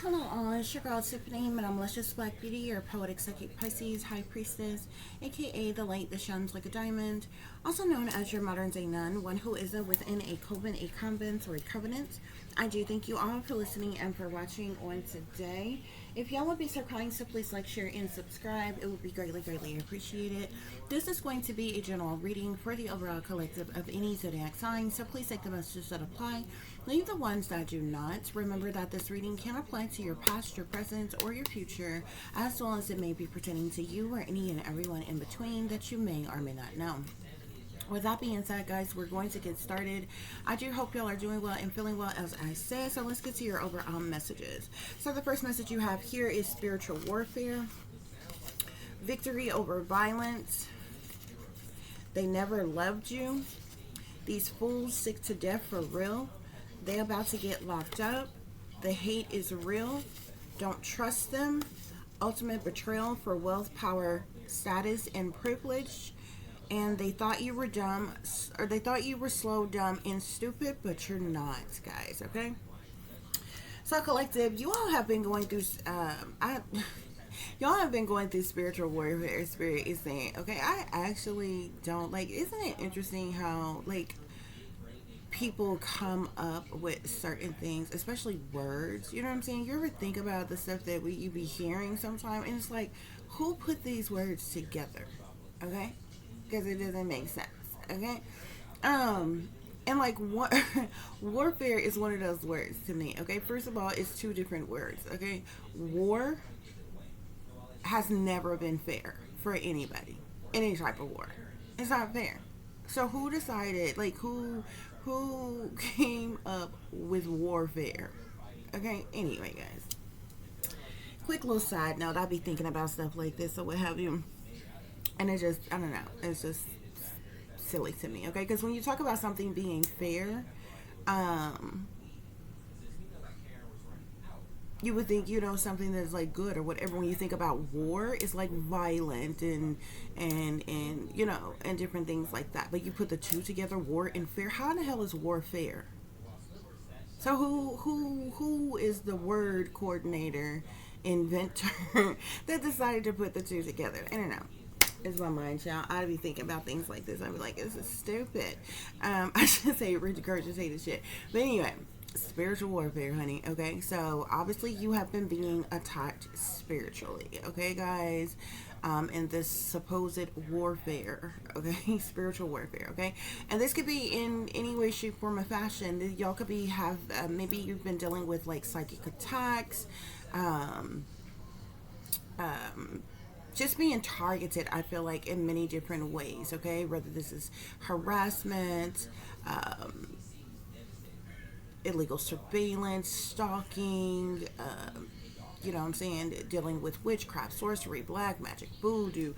Hello all, it's your girl Tiffany, and I'm Luscious Black Beauty, your poetic psychic Pisces, high priestess, aka the light that shines like a diamond, also known as your modern day nun, one who is within a coven, a convent, or a covenant. I do thank you all for listening and for watching on today. If y'all would be so kind, so please like, share, and subscribe. It would be greatly, greatly appreciated. This is going to be a general reading for the overall collective of any zodiac sign, so please take the messages that apply. Leave the ones that do not. Remember that this reading can apply to your past, your present, or your future, as well as it may be pertaining to you or any and everyone in between that you may or may not know. With that being said, guys, we're going to get started. I do hope y'all are doing well and feeling well, as I said. So let's get to your overall messages. So the first message you have here is spiritual warfare, victory over violence. They never loved you. These fools sick to death for real. They about to get locked up. The hate is real. Don't trust them. Ultimate betrayal for wealth, power, status, and privilege. And they thought you were dumb, or they thought you were slow, dumb, and stupid, but you're not, guys, okay? So, collective, you all have been going through, y'all have been going through spiritual warfare. Spirit is saying, okay, I actually don't, like, isn't it interesting how, like, people come up with certain things, especially words, you know what I'm saying? You ever think about the stuff that you be hearing sometimes, and it's like, who put these words together, okay? Because it doesn't make sense. Okay. And like warfare is one of those words to me. Okay. First of all, it's two different words. Okay. War has never been fair for anybody. Any type of war. It's not fair. So who decided, like, who came up with warfare? Okay. Anyway, guys. Quick little side note. I be thinking about stuff like this or what have you. And it just, I don't know, it's just silly to me, okay? Because when you talk about something being fair, you would think, something that's like good or whatever. When you think about war, it's like violent and different things like that. But you put the two together, war and fair. How in the hell is war fair? So who is the word coordinator, inventor that decided to put the two together? I don't know. Is my mind, y'all. I'd be thinking about things like this. I'd be like, this is stupid. I should say regurgitated shit. But anyway, spiritual warfare, honey. Okay, so obviously you have been being attacked spiritually. Okay, guys. In this supposed warfare, okay, spiritual warfare, okay, and this could be in any way, shape, form, or fashion. Y'all could be maybe you've been dealing with like psychic attacks, just being targeted, I feel like, in many different ways, okay? Whether this is harassment, illegal surveillance, stalking, you know what I'm saying, dealing with witchcraft, sorcery, black magic, voodoo,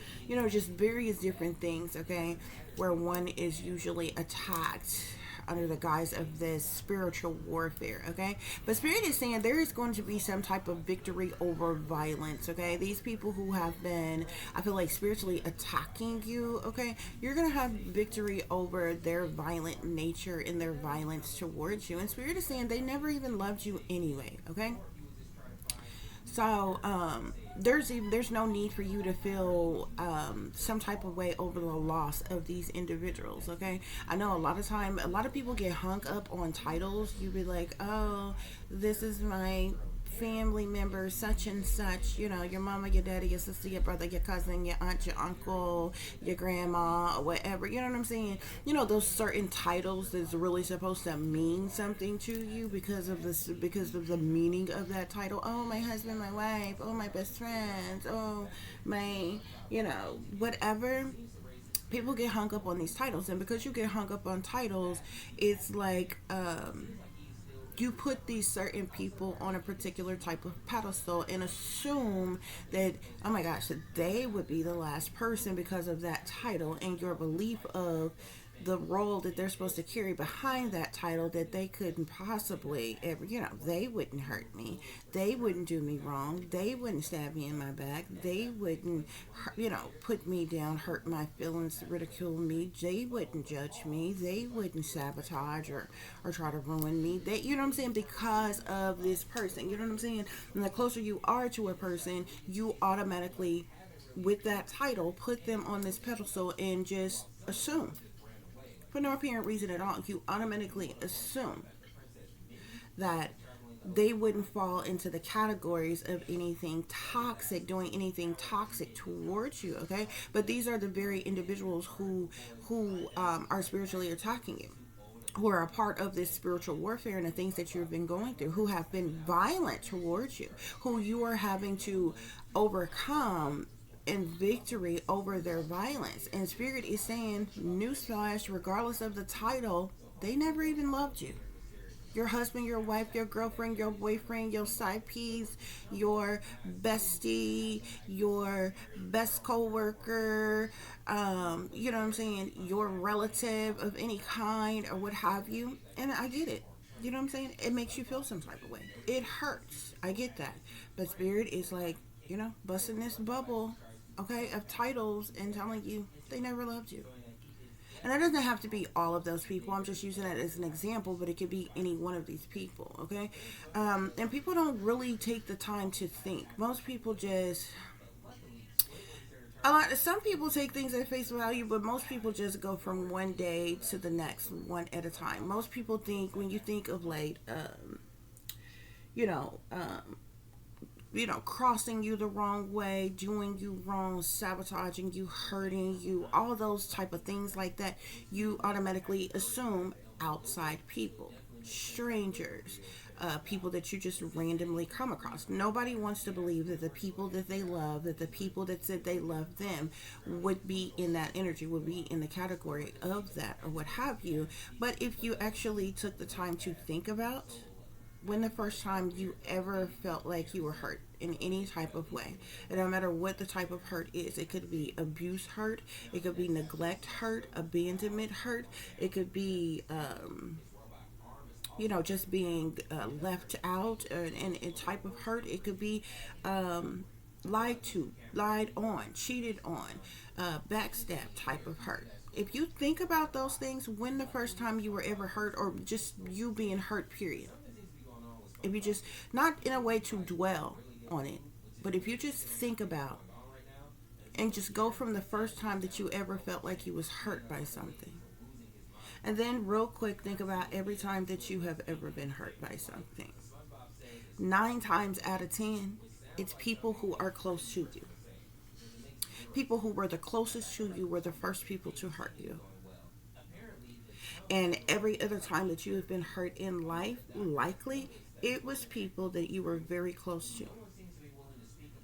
just various different things, okay? Where one is usually attacked under the guise of this spiritual warfare, okay? But Spirit is saying there is going to be some type of victory over violence, okay? These people who have been, I feel like, spiritually attacking you, okay? You're going to have victory over their violent nature and their violence towards you. And Spirit is saying they never even loved you anyway, okay? So there's no need for you to feel some type of way over the loss of these individuals. Okay, I know a lot of people get hung up on titles. You be like, oh, this is my family member, such and such, your mama, your daddy, your sister, your brother, your cousin, your aunt, your uncle, your grandma, or whatever, you know what I'm saying? Those certain titles that's really supposed to mean something to you because of the meaning of that title. Oh, my husband, my wife, oh, my best friends, oh, my, whatever. People get hung up on these titles, and because you get hung up on titles, it's like, you put these certain people on a particular type of pedestal and assume that, oh my gosh, that they would be the last person because of that title and your belief of the role that they're supposed to carry behind that title, that they couldn't possibly ever, they wouldn't hurt me, they wouldn't do me wrong, they wouldn't stab me in my back, they wouldn't, put me down, hurt my feelings, ridicule me, they wouldn't judge me, they wouldn't sabotage or try to ruin me, they, you know what I'm saying, because of this person, you know what I'm saying. And the closer you are to a person, you automatically, with that title, put them on this pedestal and just assume, for no apparent reason at all, you automatically assume that they wouldn't fall into the categories of anything toxic, doing anything toxic towards you, okay? But these are the very individuals who are spiritually attacking you, who are a part of this spiritual warfare and the things that you've been going through, who have been violent towards you, who you are having to overcome in victory over their violence. And Spirit is saying, newsflash, regardless of the title, they never even loved you. Your husband, your wife, your girlfriend, your boyfriend, your side piece, your bestie, your best co-worker, you know what I'm saying, your relative of any kind or what have you. And I get it. You know what I'm saying? It makes you feel some type of way. It hurts. I get that. But Spirit is like, busting this bubble, okay, of titles and telling you they never loved you. And it doesn't have to be all of those people. I'm just using that as an example, but it could be any one of these people, okay? And people don't really take the time to think. Most people just... some people take things at face value, but most people just go from one day to the next, one at a time. Most people think, when you think of like, crossing you the wrong way, doing you wrong, sabotaging you, hurting you, all those type of things like that, you automatically assume outside people, strangers, people that you just randomly come across. Nobody wants to believe that the people that they love, that the people that said they love them would be in that energy, would be in the category of that or what have you. But if you actually took the time to think about when the first time you ever felt like you were hurt in any type of way, and no matter what the type of hurt is, it could be abuse hurt, it could be neglect hurt, abandonment hurt, it could be just being left out, and a type of hurt, it could be lied to, lied on, cheated on, backstab type of hurt. If you think about those things, when the first time you were ever hurt, or just you being hurt, period. If you just, not in a way to dwell on it, but if you just think about and just go from the first time that you ever felt like you was hurt by something, and then real quick think about every time that you have ever been hurt by something. 9 times out of 10, it's people who are close to you. People who were the closest to you were the first people to hurt you. And every other time that you have been hurt in life, likely it was people that you were very close to.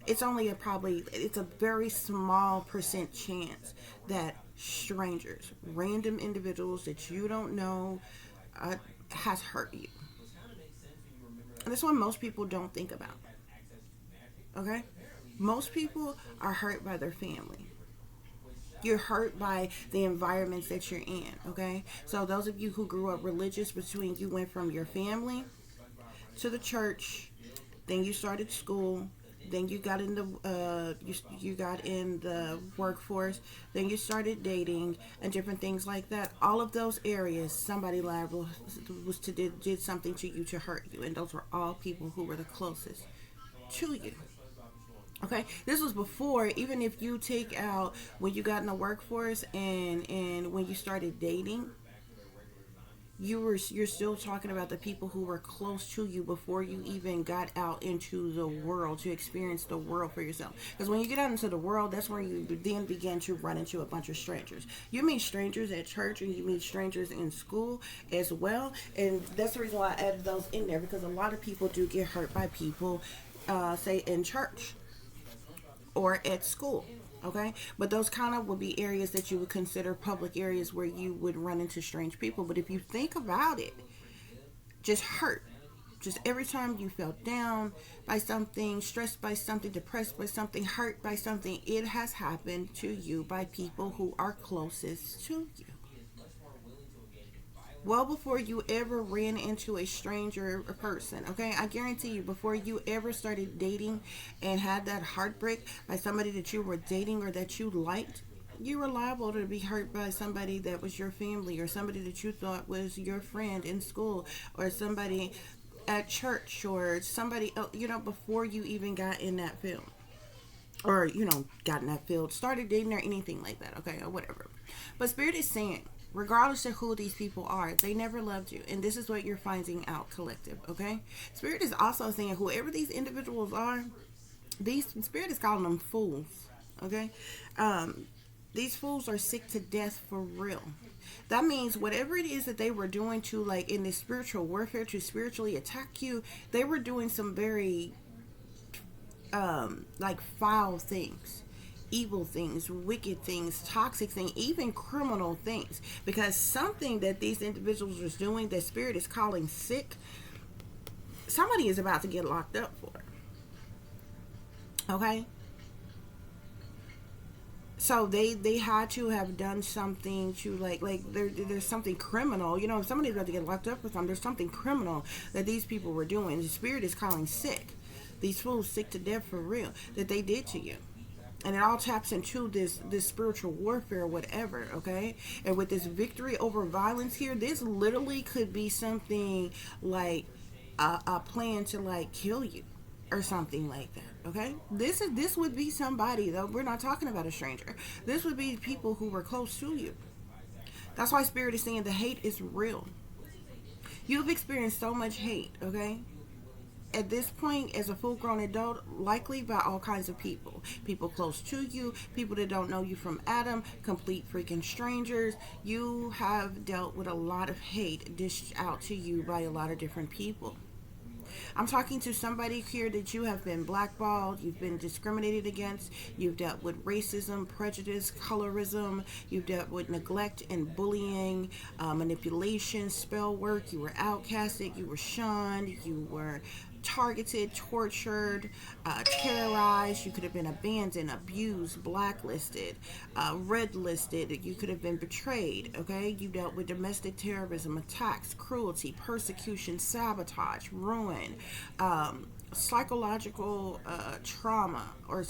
It's only it's a very small percent chance that strangers, random individuals that you don't know, has hurt you. And that's what most people don't think about. Okay? Most people are hurt by their family. You're hurt by the environments that you're in, okay? So those of you who grew up religious, between you went from your family to the church, then you started school, then you got in the you got in the workforce, then you started dating and different things like that. All of those areas, somebody liable did something to you to hurt you, and those were all people who were the closest to you. Okay, this was before, even if you take out when you got in the workforce and when you started dating, you're still talking about the people who were close to you before you even got out into the world to experience the world for yourself. Because when you get out into the world, that's where you then begin to run into a bunch of strangers. You meet strangers at church, and you meet strangers in school as well. And that's the reason why I added those in there, because a lot of people do get hurt by people, say in church or at school. Okay, but those kind of would be areas that you would consider public areas where you would run into strange people. But if you think about it, just hurt, just every time you felt down by something, stressed by something, depressed by something, hurt by something, it has happened to you by people who are closest to you. well before you ever ran into a stranger person. Okay, I guarantee you, before you ever started dating and had that heartbreak by somebody that you were dating or that you liked, you were liable to be hurt by somebody that was your family, or somebody that you thought was your friend in school, or somebody at church, or somebody else, before you even got in that field, or got in that field, started dating or anything like that. Okay, or whatever. But Spirit is saying, regardless of who these people are, they never loved you, and this is what you're finding out, collective. Okay, Spirit is also saying, whoever these individuals are, these Spirit is calling them fools. Okay, um these fools are sick to death for real. That means whatever it is that they were doing to, like, in this spiritual warfare, to spiritually attack you, they were doing some very like foul things, evil things, wicked things, toxic things, even criminal things. Because something that these individuals was doing that Spirit is calling sick, somebody is about to get locked up for. Okay, so they had to have done something to, like there's something criminal. If somebody's about to get locked up for something, there's something criminal that these people were doing. The Spirit is calling sick. These fools sick to death for real that they did to you. And it all taps into this spiritual warfare, whatever. Okay, and with this victory over violence here, this literally could be something like a plan to, like, kill you or something like that. Okay, this would be somebody, though. We're not talking about a stranger. This would be people who were close to you. That's why Spirit is saying the hate is real. You've experienced so much hate. Okay, at this point, as a full-grown adult, likely by all kinds of people close to you, people that don't know you from Adam, complete freaking strangers. You have dealt with a lot of hate dished out to you by a lot of different people. I'm talking to somebody here that you have been blackballed, you've been discriminated against, you've dealt with racism, prejudice, colorism, you've dealt with neglect and bullying, manipulation, spell work. You were outcasted, you were shunned, you were targeted, tortured, terrorized. You could have been abandoned, abused, blacklisted, red listed. You could have been betrayed. Okay, you dealt with domestic terrorism, attacks, cruelty, persecution, sabotage, ruin, psychological trauma, or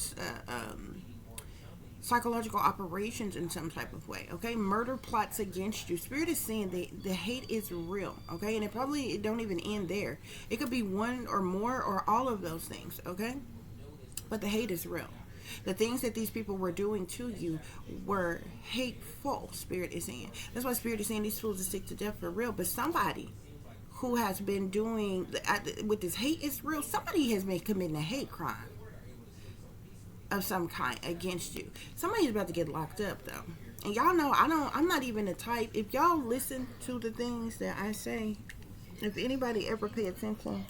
psychological operations in some type of way. Okay, murder plots against you. Spirit is saying the hate is real. Okay, and it don't even end there. It could be one or more or all of those things. Okay, but the hate is real. The things that these people were doing to you were hateful. Spirit is saying. That's why Spirit is saying these fools are sick to death for real. But somebody who has been doing with this hate is real. Somebody has been committing a hate crime of some kind against you. Somebody's about to get locked up, though. And y'all know I'm not even the type. If y'all listen to the things that I say, if anybody ever pay attention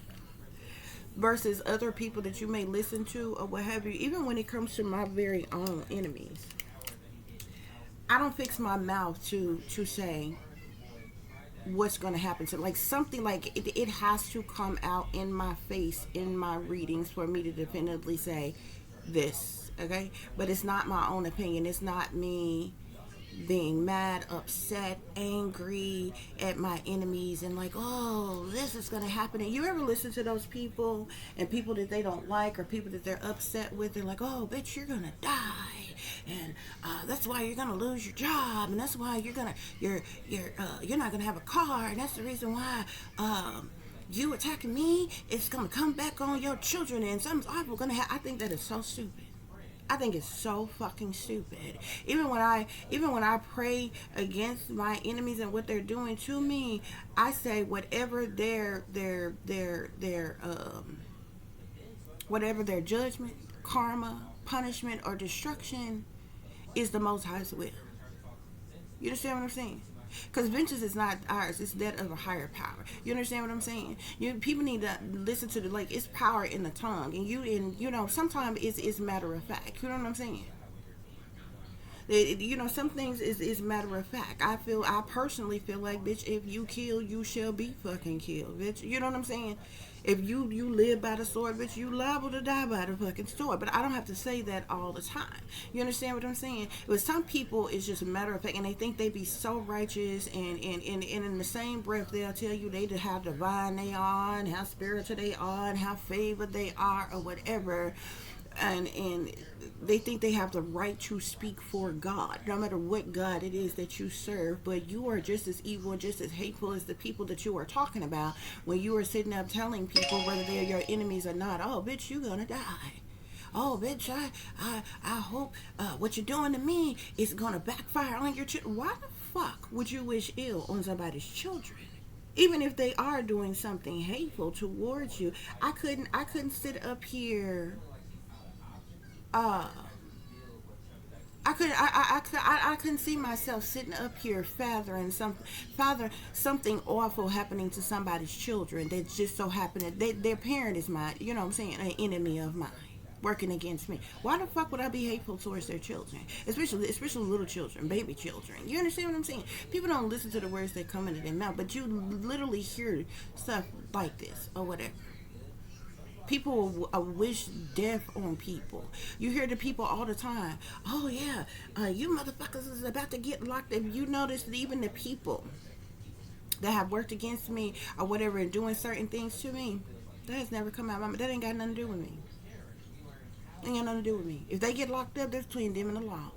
versus other people that you may listen to or what have you, even when it comes to my very own enemies, I don't fix my mouth to say what's going to happen to, like, something like it has to come out in my face in my readings for me to definitively say this. Okay, but it's not my own opinion. It's not me being mad, upset, angry at my enemies and like, oh, this is gonna happen. And you ever listen to those people and people that they don't like or people that they're upset with? They're like, oh, bitch, you're gonna die, and that's why you're gonna lose your job, and that's why you're not gonna have a car, and that's the reason why you attacking me, it's gonna come back on your children, and something's awful gonna happen. I think that is so stupid. I think it's so fucking stupid. Even when I pray against my enemies and what they're doing to me, I say whatever their whatever their judgment, karma, punishment, or destruction is the Most High's will. You understand what I'm saying? Because vengeance is not ours, it's that of a higher power. You understand what I'm saying? People need to listen to it's power in the tongue, and sometimes it's matter of fact. You know what I'm saying? Some things is matter of fact. I personally feel like, bitch, if you kill, you shall be fucking killed, bitch. You know what I'm saying? If you live by the sword, bitch, you liable to die by the fucking sword. But I don't have to say that all the time. You understand what I'm saying? But some people, it's just a matter of fact, and they think they be so righteous, and in the same breath, they'll tell you how divine they are, and how spiritual they are, and how favored they are, or whatever. And they think they have the right to speak for God, no matter what God it is that you serve. But you are just as evil and just as hateful as the people that you are talking about when you are sitting up telling people, whether they're your enemies or not, oh bitch, you gonna die. Oh bitch, I hope what you're doing to me is gonna backfire on your children. Why the fuck would you wish ill on somebody's children? Even if they are doing something hateful towards you. I couldn't sit up here. uh I couldn't see myself sitting up here father something awful happening to somebody's children that just so happened that their parent is my, you know what I'm saying, an enemy of mine working against me. Why the fuck would I be hateful towards their children, especially little children, baby children? You understand what I'm saying? People don't listen to the words that come into their mouth, but you literally hear stuff like this or whatever. People wish death on people. You hear the people all the time. Oh yeah, you motherfuckers is about to get locked up. You notice that even the people that have worked against me or whatever and doing certain things to me, that has never come out. That ain't got nothing to do with me. Ain't got nothing to do with me. If they get locked up, that's between them and the law.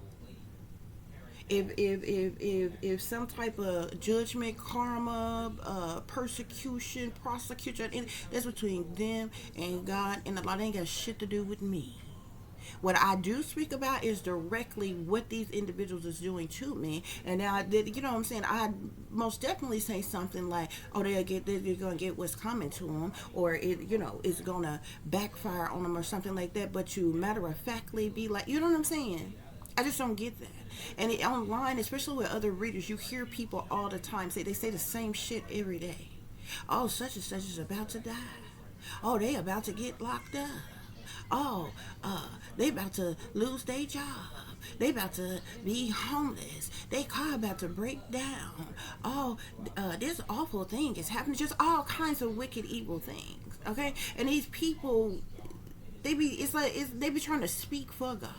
If some type of judgment, karma, persecution, prosecution, that's between them and God, and the law. They ain't got shit to do with me. What I do speak about is directly what these individuals is doing to me, and now you know what I'm saying. I most definitely say something like, "Oh, they're gonna get what's coming to them," or it's gonna backfire on them, or something like that. But you matter of factly be like, you know what I'm saying? I just don't get that. And online, especially with other readers, you hear people all the time they say the same shit every day. Oh, such and such is about to die. Oh, they about to get locked up. Oh, they about to lose their job. They about to be homeless. Their car about to break down. Oh, this awful thing is happening. Just all kinds of wicked, evil things. Okay, and these people, they be trying to speak for God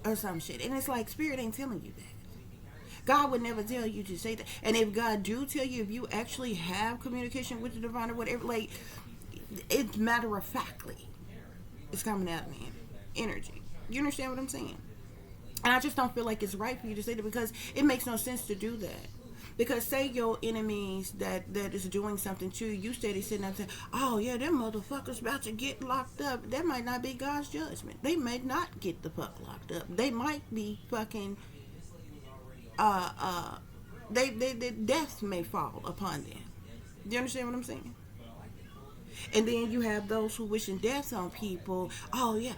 or some shit, and it's like Spirit ain't telling you that. God would never tell you to say that. And if God do tell you, if you actually have communication with the divine or whatever, like, it's matter of factly, it's coming out of me, energy. You understand what I'm saying? And I just don't feel like it's right for you to say that, because it makes no sense to do that. Because say your enemies that is doing something to you, you steady sitting up saying, oh yeah, them motherfuckers about to get locked up. That might not be God's judgment. They may not get the fuck locked up. They might be fucking they death may fall upon them. Do you understand what I'm saying? And then you have those who wishing death on people. Oh yeah,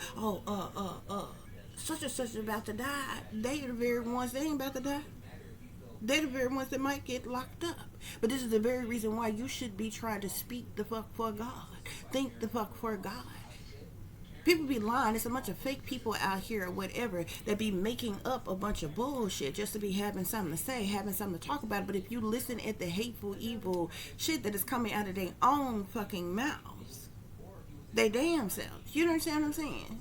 such and such is about to die. They are the very ones that ain't about to die. They're the very ones that might get locked up. But this is the very reason why you should be trying to speak the fuck for God. Think the fuck for God. People be lying. It's a bunch of fake people out here or whatever that be making up a bunch of bullshit just to be having something to say, having something to talk about. But if you listen at the hateful, evil shit that is coming out of their own fucking mouths, they damn selves. You understand what I'm saying?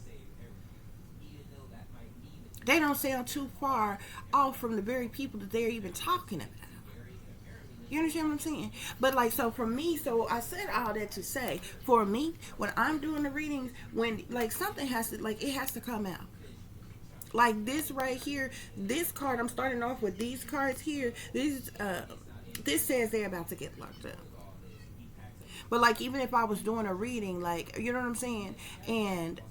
They don't sound too far off from the very people that they're even talking about. You understand what I'm saying? But like, so for me, so I said all that to say, for me, when I'm doing the readings, when like something has to, like, it has to come out. Like this right here, this card, I'm starting off with these cards here. This says they're about to get locked up. But like, even if I was doing a reading, like, you know what I'm saying? And,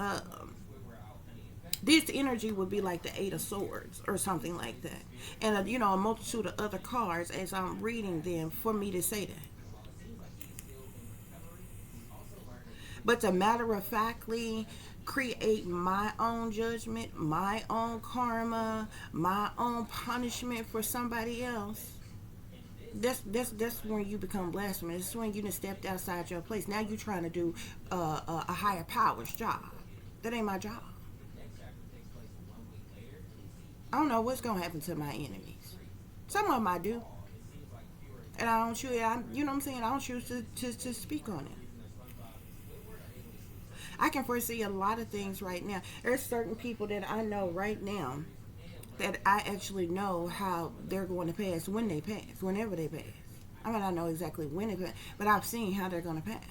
this energy would be like the Eight of Swords or something like that. And, a multitude of other cards as I'm reading them for me to say that. But to matter of factly create my own judgment, my own karma, my own punishment for somebody else, that's when you become blasphemous. That's when you done stepped outside your place. Now you're trying to do a higher power's job. That ain't my job. I don't know what's gonna happen to my enemies. Some of them I do, and I don't choose. You know what I'm saying? I don't choose to speak on it. I can foresee a lot of things right now. There's certain people that I know right now that I actually know how they're going to pass when they pass, whenever they pass. I mean, I know exactly when they pass, but I've seen how they're going to pass.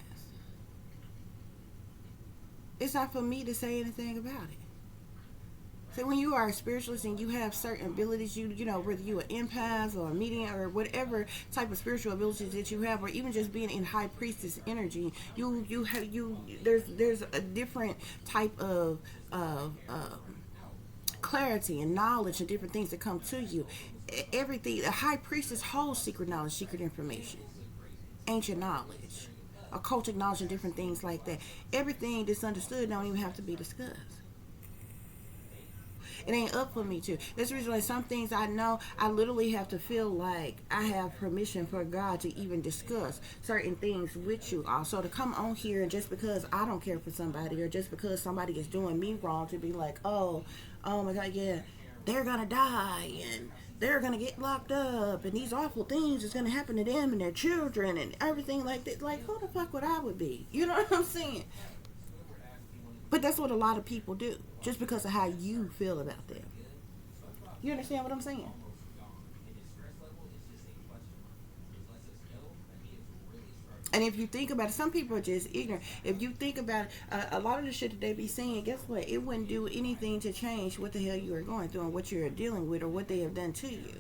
It's not for me to say anything about it. So when you are a spiritualist and you have certain abilities, you know, whether you an empath or a medium or whatever type of spiritual abilities that you have, or even just being in high priestess energy, you have there's a different type of clarity and knowledge and different things that come to you. Everything, a high priestess holds secret knowledge, secret information, ancient knowledge, occultic knowledge, and different things like that. Everything that's understood don't even have to be discussed. It ain't up for me to. That's the reason why some things I know, I literally have to feel like I have permission for God to even discuss certain things with you. Also, to come on here and just because I don't care for somebody, or just because somebody is doing me wrong, to be like, oh my God, yeah, they're gonna die and they're gonna get locked up and these awful things is gonna happen to them and their children and everything like that. Like, who the fuck would I would be? You know what I'm saying? But that's what a lot of people do, just because of how you feel about them. You understand what I'm saying? And if you think about it, some people are just ignorant. If you think about it, a lot of the shit that they be saying, guess what? It wouldn't do anything to change what the hell you are going through and what you're dealing with or what they have done to you,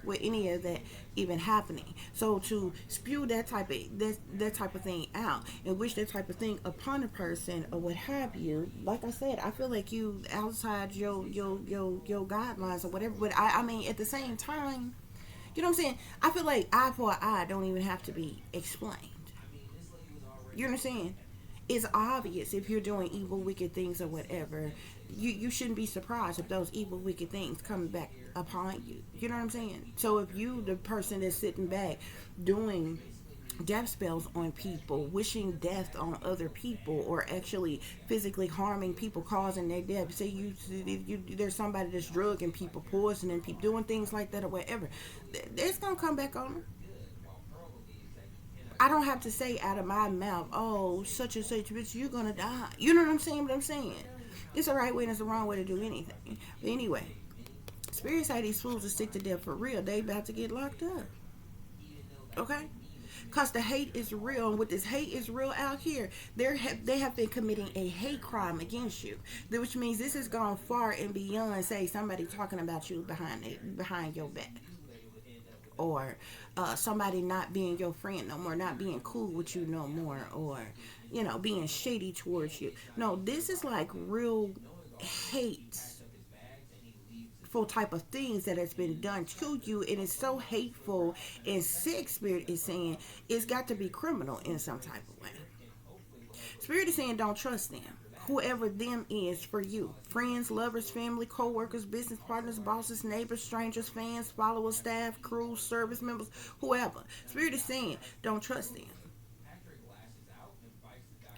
with any of that even happening. So to spew that type of thing out and wish that type of thing upon a person or what have you, like I said, I feel like you outside your guidelines or whatever. But I mean, at the same time, you know what I'm saying? I feel like eye for eye don't even have to be explained. You understand? It's obvious if you're doing evil, wicked things or whatever. You shouldn't be surprised if those evil, wicked things come back upon you. You know what I'm saying? So if you, the person that's sitting back doing death spells on people, wishing death on other people, or actually physically harming people, causing their death. Say there's somebody that's drugging people, poisoning people, doing things like that or whatever. It's gonna come back on them. I don't have to say out of my mouth, oh, such and such, bitch, you're gonna die. You know what I'm saying? What I'm saying. It's the right way and it's the wrong way to do anything. But anyway, spirits say these fools will stick to death for real. They about to get locked up. Okay? Because the hate is real. And with this hate is real out here, they have been committing a hate crime against you. Which means this has gone far and beyond, say, somebody talking about you behind your back. Or somebody not being your friend no more, not being cool with you no more, or, you know, being shady towards you. No, this is like real hateful type of things that has been done to you, and it's so hateful, and sick. Spirit is saying it's got to be criminal in some type of way. Spirit is saying don't trust them, whoever them is for you. Friends, lovers, family, co-workers, business partners, bosses, neighbors, strangers, fans, followers, staff, crew, service members, whoever. Spirit is saying don't trust them.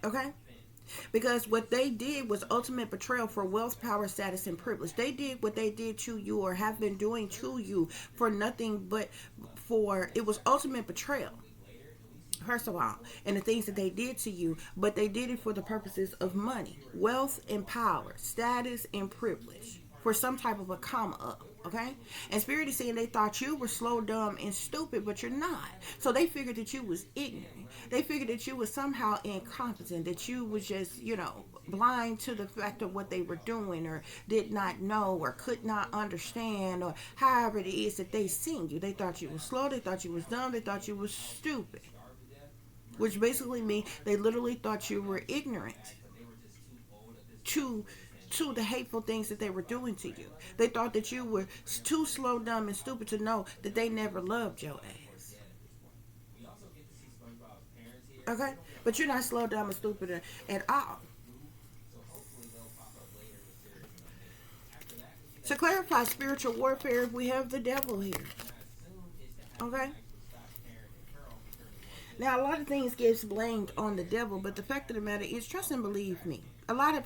Okay? Because what they did was ultimate betrayal for wealth, power, status, and privilege. They did what they did to you, or have been doing to you, for nothing but for, it was ultimate betrayal. First of all, and the things that they did to you, but they did it for the purposes of money, wealth, and power, status, and privilege, for some type of a come up. Okay? And Spirit is saying they thought you were slow, dumb, and stupid, but you're not. So they figured that you was ignorant. They figured that you was somehow incompetent, that you was just, you know, blind to the fact of what they were doing, or did not know, or could not understand, or however it is that they seen you. They thought you was slow, they thought you was dumb, they thought you was stupid. Which basically means they literally thought you were ignorant to the hateful things that they were doing to you. They thought that you were too slow, dumb, and stupid to know that they never loved your ass. Okay? But you're not slow, dumb, and stupid at all. To clarify spiritual warfare, we have the devil here. Okay? Now, a lot of things gets blamed on the devil, but the fact of the matter is, trust and believe me.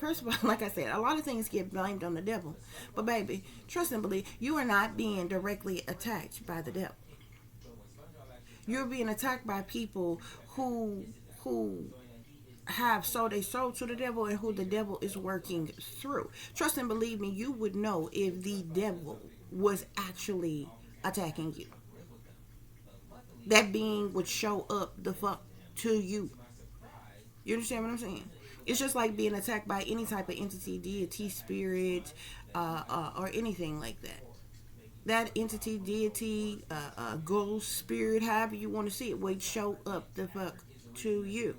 First of all, like I said, a lot of things get blamed on the devil. But baby, trust and believe, you are not being directly attacked by the devil. You're being attacked by people who have sold a soul to the devil and who the devil is working through. Trust and believe me, you would know if the devil was actually attacking you. That being would show up the fuck to you. You understand what I'm saying? It's just like being attacked by any type of entity, deity, spirit, or anything like that. That entity, deity, ghost, spirit, however you want to see it, would show up the fuck to you.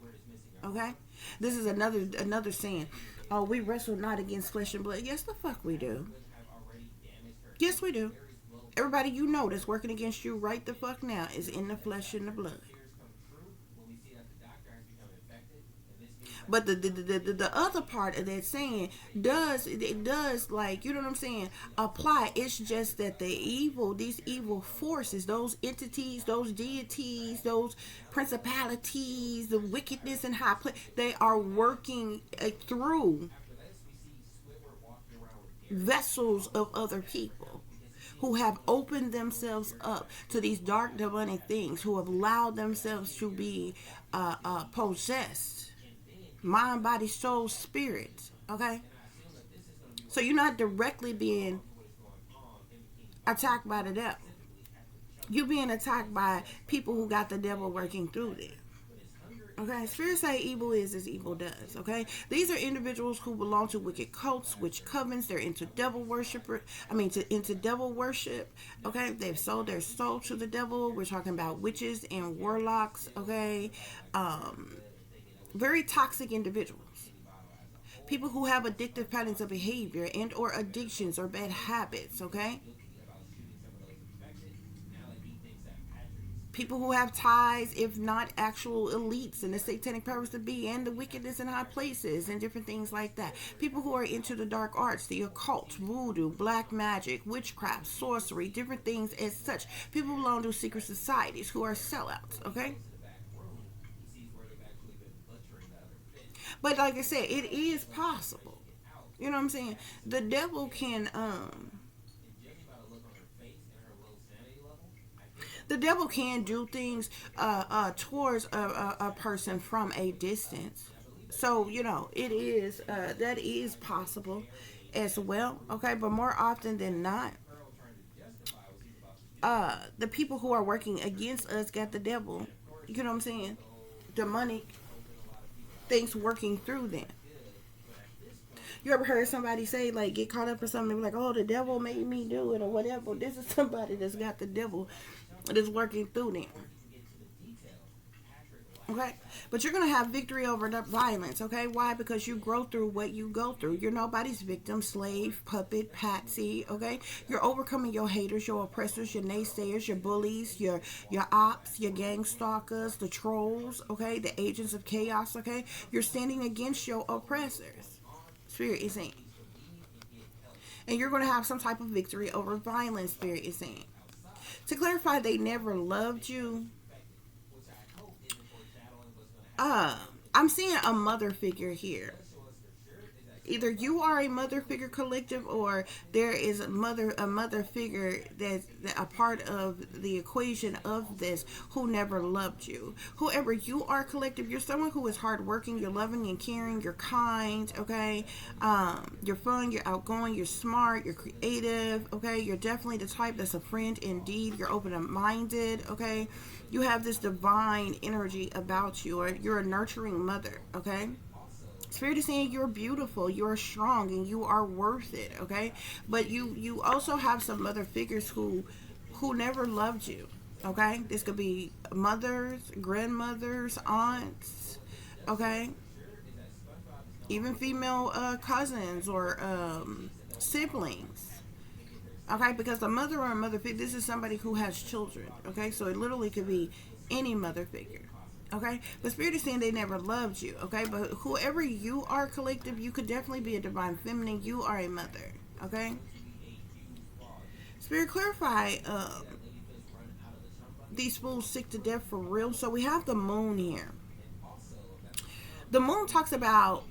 Okay? This is another saying. Oh, we wrestle not against flesh and blood. Yes, the fuck we do. Yes, we do. Everybody you know that's working against you right the fuck now is in the flesh and the blood. But the other part of that saying does like, you know what I'm saying, apply. It's just that these evil forces, those entities, those deities, those principalities, the wickedness in high place, they are working through vessels of other people who have opened themselves up to these dark demonic things, who have allowed themselves to be possessed, mind, body, soul, spirit. Okay, so you're not directly being attacked by the devil. You're being attacked by people who got the devil working through them. Okay, spirit say evil is as evil does. Okay, these are individuals who belong to wicked cults, witch covens. They're into devil worshiper. Into devil worship. Okay, they've sold their soul to the devil. We're talking about witches and warlocks. Okay, very toxic individuals. People who have addictive patterns of behavior and or addictions or bad habits. Okay, people who have ties, if not actual elites, and the satanic powers to be, and the wickedness in high places, and different things like that. People who are into the dark arts, the occult, voodoo, black magic, witchcraft, sorcery, different things as such. People belong to secret societies who are sellouts, okay? But like I said, it is possible. You know what I'm saying? The devil can do things towards a person from a distance. So you know it is that is possible as well. Okay, but more often than not, the people who are working against us got the devil. You know what I'm saying? Demonic things working through them. You ever heard somebody say, like, get caught up in something, like, oh, the devil made me do it or whatever? This is somebody that's got the devil that's working through them. Okay? But you're going to have victory over that violence, okay? Why? Because you grow through what you go through. You're nobody's victim, slave, puppet, patsy, okay? You're overcoming your haters, your oppressors, your naysayers, your bullies, your ops, your gang stalkers, the trolls, okay? The agents of chaos, okay? You're standing against your oppressors. Spirit is saying. And you're going to have some type of victory over violence, Spirit is saying. To clarify, they never loved you. I'm seeing a mother figure here. Either you are a mother figure collective, or there is a mother figure that's a part of the equation of this who never loved you. Whoever you are collective, you're someone who is hardworking, you're loving and caring, you're kind, okay? You're fun, you're outgoing, you're smart, you're creative, okay? You're definitely the type that's a friend indeed. You're open-minded, okay? You have this divine energy about you, or you're a nurturing mother, okay? Spirit is saying you're beautiful, you're strong, and you are worth it, okay? But you also have some mother figures who never loved you, okay? This could be mothers, grandmothers, aunts, okay? Even female cousins or siblings, okay? Because a mother or a mother figure, this is somebody who has children, okay? So it literally could be any mother figure. Okay, but Spirit is saying they never loved you. Okay, but whoever you are, collective, you could definitely be a divine feminine. You are a mother. Okay, Spirit, clarify. These fools sick to death for real. So we have the moon here. The moon talks about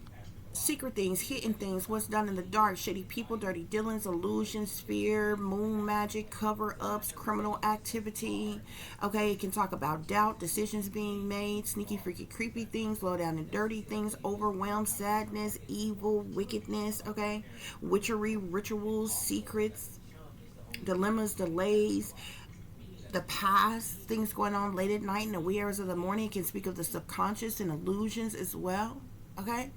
secret things, hidden things, what's done in the dark, shady people, dirty dealings, illusions, fear, moon magic, cover-ups, criminal activity. Okay, it can talk about doubt, decisions being made, sneaky, freaky, creepy things, low down and dirty things, overwhelmed, sadness, evil, wickedness. Okay, witchery, rituals, secrets, dilemmas, delays, the past, things going on late at night in the wee hours of the morning. It can speak of the subconscious and illusions as well. Okay,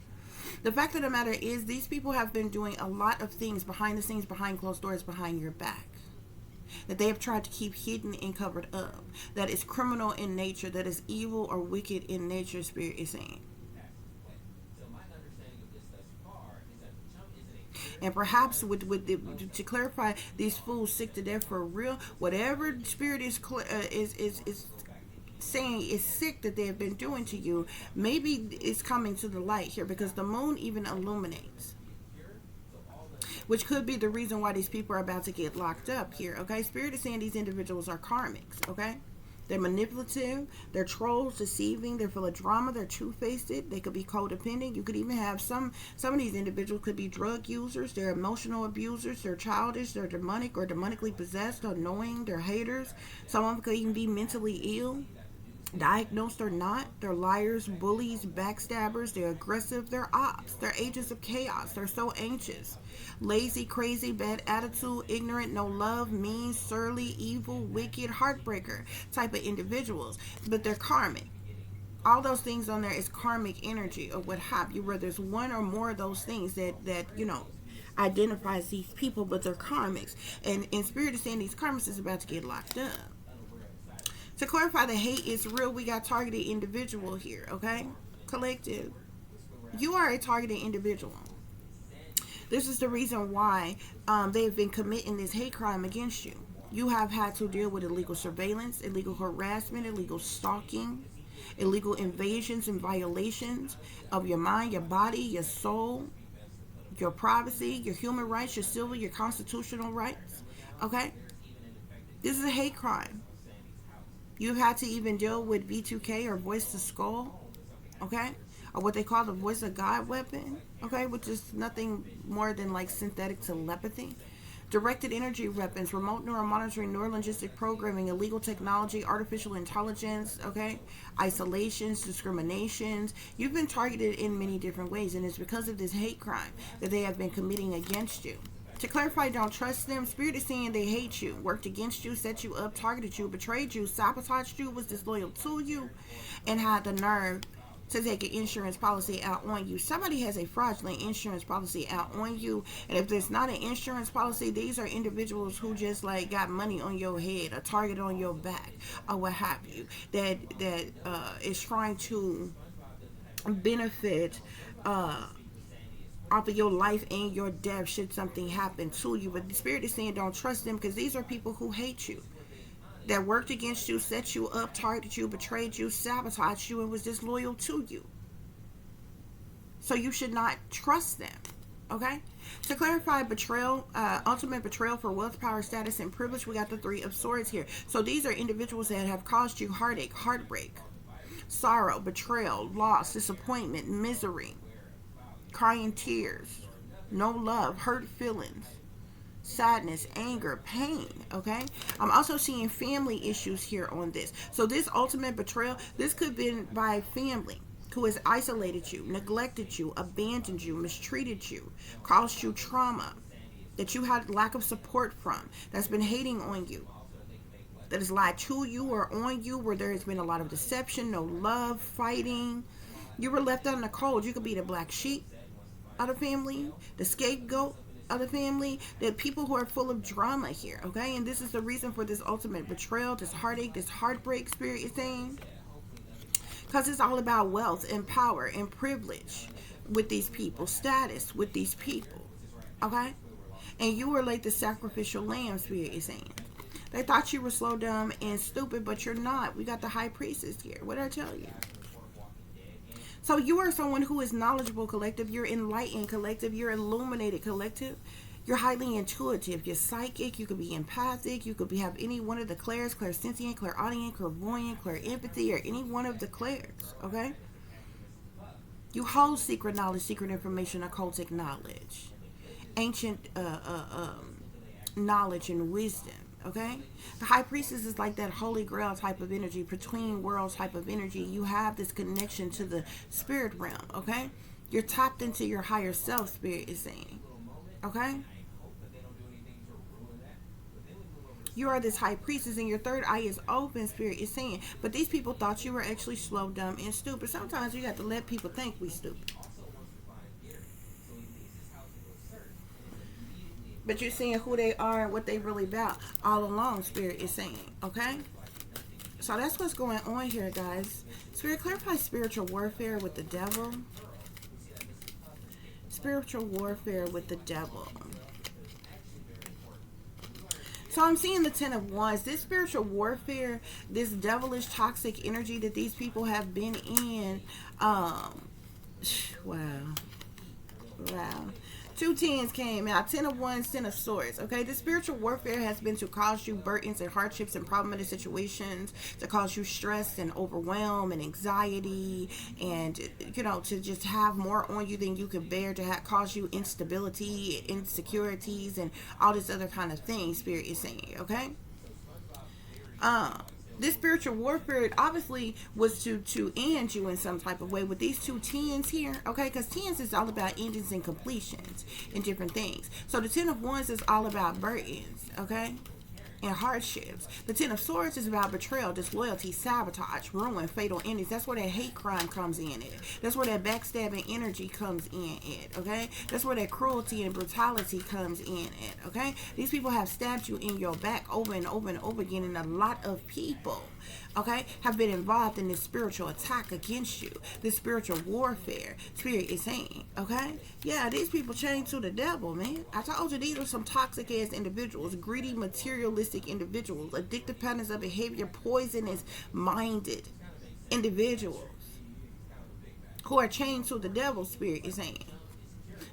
the fact of the matter is, these people have been doing a lot of things behind the scenes, behind closed doors, behind your back, that they have tried to keep hidden and covered up, that is criminal in nature, that is evil or wicked in nature, Spirit is saying. And perhaps to clarify, these fools sick to death for real. Whatever Spirit is saying is sick that they have been doing to you, maybe it's coming to the light here, because the moon even illuminates, which could be the reason why these people are about to get locked up here. Okay, Spirit is saying these individuals are karmics. Okay, they're manipulative, they're trolls, deceiving, they're full of drama, they're two-faced, they could be codependent. You could even have some of these individuals could be drug users, they're emotional abusers, they're childish, they're demonic or demonically possessed, annoying, they're haters. Some of them could even be mentally ill, diagnosed or not. They're liars, bullies, backstabbers, they're aggressive, they're ops, they're agents of chaos, they're so anxious, lazy, crazy, bad attitude, ignorant, no love, mean, surly, evil, wicked, heartbreaker type of individuals. But they're karmic. All those things on there is karmic energy or what have you, where there's one or more of those things that identifies these people, but they're karmics. And in Spirit is saying these karmics is about to get locked up. To clarify, the hate is real. We got targeted individual here, okay? Collective. You are a targeted individual. This is the reason why they've been committing this hate crime against you. You have had to deal with illegal surveillance, illegal harassment, illegal stalking, illegal invasions and violations of your mind, your body, your soul, your privacy, your human rights, your civil, your constitutional rights, okay? This is a hate crime. You've had to even deal with V2K or voice to skull, okay? Or what they call the voice of God weapon, okay? Which is nothing more than like synthetic telepathy. Directed energy weapons, remote neural monitoring, neurolinguistic programming, illegal technology, artificial intelligence, okay? Isolations, discriminations. You've been targeted in many different ways, and it's because of this hate crime that they have been committing against you. To clarify, don't trust them. Spirit is saying they hate you, worked against you, set you up, targeted you, betrayed you, sabotaged you, was disloyal to you, and had the nerve to take an insurance policy out on you. Somebody has a fraudulent insurance policy out on you, and if there's not an insurance policy, these are individuals who just like got money on your head, a target on your back, or what have you, that is trying to benefit off of your life and your death should something happen to you. But the Spirit is saying don't trust them, because these are people who hate you, that worked against you, set you up, targeted you, betrayed you, sabotaged you, and was disloyal to you. So you should not trust them, okay? To clarify, betrayal, ultimate betrayal for wealth, power, status, and privilege, we got the Three of Swords here. So these are individuals that have caused you heartache, heartbreak, sorrow, betrayal, loss, disappointment, misery, crying tears, no love, hurt feelings, sadness, anger, pain, okay? I'm also seeing family issues here on this. So this ultimate betrayal, this could have been by family who has isolated you, neglected you, abandoned you, mistreated you, caused you trauma that you had lack of support from, that's been hating on you, that has lied to you or on you, where there has been a lot of deception, no love, fighting. You were left out in the cold. You could be the black sheep of the family, the scapegoat of the family, that people who are full of drama here, okay? And this is the reason for this ultimate betrayal, this heartache, this heartbreak, Spirit is saying, because it's all about wealth and power and privilege with these people, status with these people, okay? And you were like the sacrificial lamb, Spirit is saying. They thought you were slow, dumb, and stupid, but you're not. We got the high priestess here. What did I tell you? So you are someone who is knowledgeable, collective. You're enlightened, collective. You're illuminated, collective. You're highly intuitive. You're psychic. You could be empathic. You could have any one of the clairs, clairsentient, clairaudient, clairvoyant, clairempathy, or any one of the clairs, okay? You hold secret knowledge, secret information, occultic knowledge, ancient knowledge and wisdom. Okay, the high priestess is like that holy grail type of energy, between worlds type of energy. You have this connection to the spirit realm. Okay, you're tapped into your higher self, spirit is saying. Okay, you are this high priestess and your third eye is open, spirit is saying. But these people thought you were actually slow, dumb, and stupid. Sometimes you got to let people think we stupid. But you're seeing who they are and what they really about all along, spirit is saying. Okay, so that's what's going on here, guys. Spirit, clarify spiritual warfare with the devil. Spiritual warfare with the devil. So I'm seeing the 10 of Wands. This spiritual warfare, this devilish toxic energy that these people have been in. Wow. Wow. 2 tens came out. 10 of Wands, 10 of Swords. Okay, the spiritual warfare has been to cause you burdens and hardships and problematic situations, to cause you stress and overwhelm and anxiety, and you know, to just have more on you than you can bear, to cause you instability, insecurities, and all this other kind of thing. Spirit is saying. Okay. This spiritual warfare obviously was to end you in some type of way with these 2 tens here, okay? Because tens is all about endings and completions and different things. So the 10 of Wands is all about burdens, okay? And hardships. The 10 of Swords is about betrayal, disloyalty, sabotage, ruin, fatal endings. That's where that hate crime comes in at. That's where that backstabbing energy comes in at, okay? That's where that cruelty and brutality comes in at, okay? These people have stabbed you in your back over and over and over again, and a lot of people, okay, have been involved in this spiritual attack against you, this spiritual warfare. Spirit is saying, okay? Yeah, these people chained to the devil, man. I told you these are some toxic ass individuals, greedy, materialistic individuals, addictive patterns of behavior, poisonous minded individuals who are chained to the devil. Spirit is saying.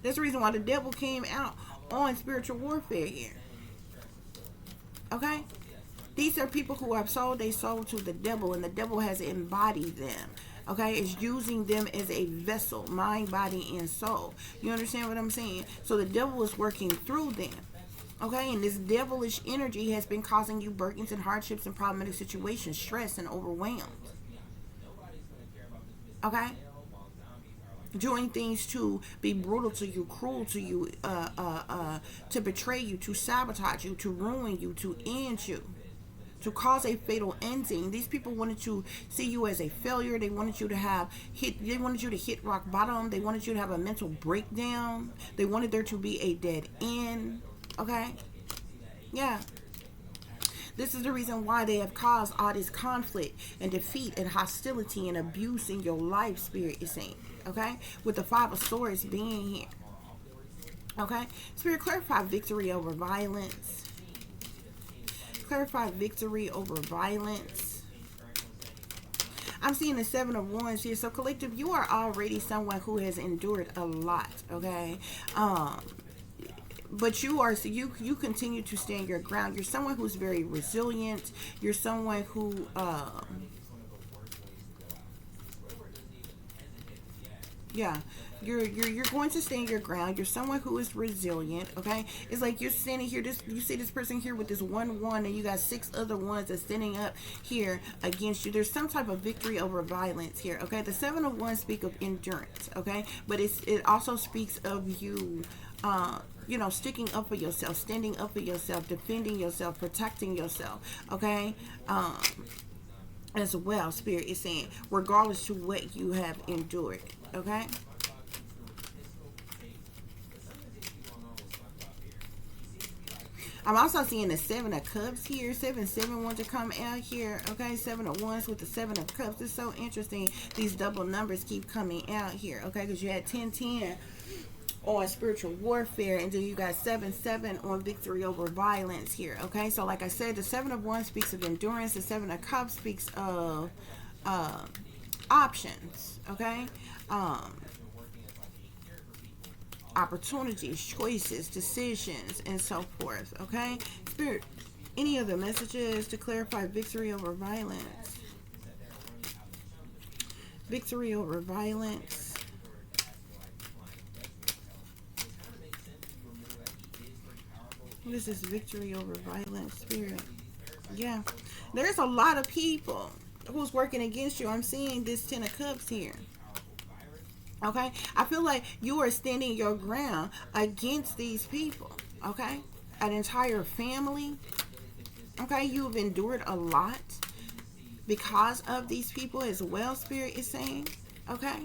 That's the reason why the devil came out on spiritual warfare here. Okay? These are people who have sold their soul to the devil, and the devil has embodied them. Okay, it's using them as a vessel, mind, body, and soul. You understand what I'm saying? So the devil is working through them. Okay, and this devilish energy has been causing you burdens and hardships and problematic situations, stress and overwhelmed. Okay? Doing things to be brutal to you, cruel to you, to betray you, to sabotage you, to ruin you, to end you, to cause a fatal ending. These people wanted to see you as a failure. They wanted you to they wanted you to hit rock bottom. They wanted you to have a mental breakdown. They wanted there to be a dead end. Okay? Yeah. This is the reason why they have caused all this conflict and defeat and hostility and abuse in your life, Spirit is saying. Okay? With the 5 of Swords being here. Okay? Spirit, clarify victory over violence. Clarify victory over violence. I'm seeing the 7 of Wands here. So collective, you are already someone who has endured a lot. Okay? But you continue to stand your ground. You're someone who's very resilient. You're someone who yeah, you're going to stand your ground. You're someone who is resilient. Okay, it's like you're standing here. You see this person here with this 1-1, and you got 6 other ones that's standing up here against you. There's some type of victory over violence here. Okay, the 7 of Wands speak of endurance. Okay, but it also speaks of you. You know, sticking up for yourself, standing up for yourself, defending yourself, protecting yourself. Okay, as well. Spirit is saying, regardless to what you have endured. Okay. I'm also seeing the 7 of Cups here. 7 want to come out here. Okay, 7 of Wands with the 7 of Cups. It's so interesting. These double numbers keep coming out here. Okay, because you had 10-10 on spiritual warfare, and then you got 7-7 on victory over violence here. Okay, so like I said, the 7 of Wands speaks of endurance. The 7 of Cups speaks of options. Okay, opportunities, choices, decisions, and so forth. Okay, Spirit, any other messages to clarify victory over violence? Victory over violence. This is victory over violent spirit. Yeah. There's a lot of people who's working against you. I'm seeing this 10 of cups here. Okay? I feel like you are standing your ground against these people. Okay? An entire family. Okay? You've endured a lot because of these people as well, Spirit is saying. Okay?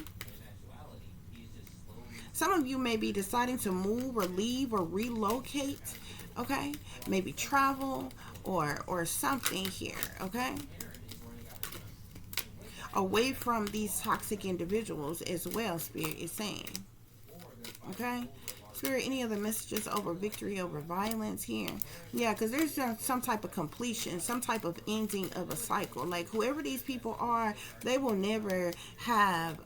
Some of you may be deciding to move or leave or relocate. Okay? Maybe travel or something here. Okay? Away from these toxic individuals as well, Spirit is saying. Okay? Spirit, any other messages over victory over violence here? Yeah, because there's some type of completion, some type of ending of a cycle. Like, whoever these people are, they will never have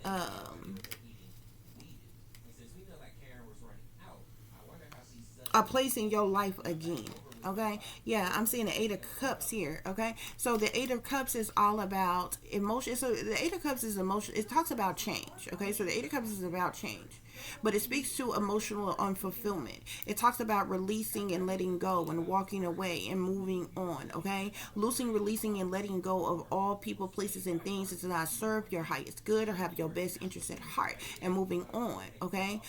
a place in your life again. Okay, yeah, I'm seeing the 8 of Cups here. Okay, so the 8 of Cups is all about emotion. So the 8 of Cups is emotion. It talks about change. Okay, so the 8 of Cups is about change, but it speaks to emotional unfulfillment. It talks about releasing and letting go and walking away and moving on. Okay, loosing, releasing, and letting go of all people, places, and things that do not serve your highest good or have your best interest at heart, and moving on. Okay,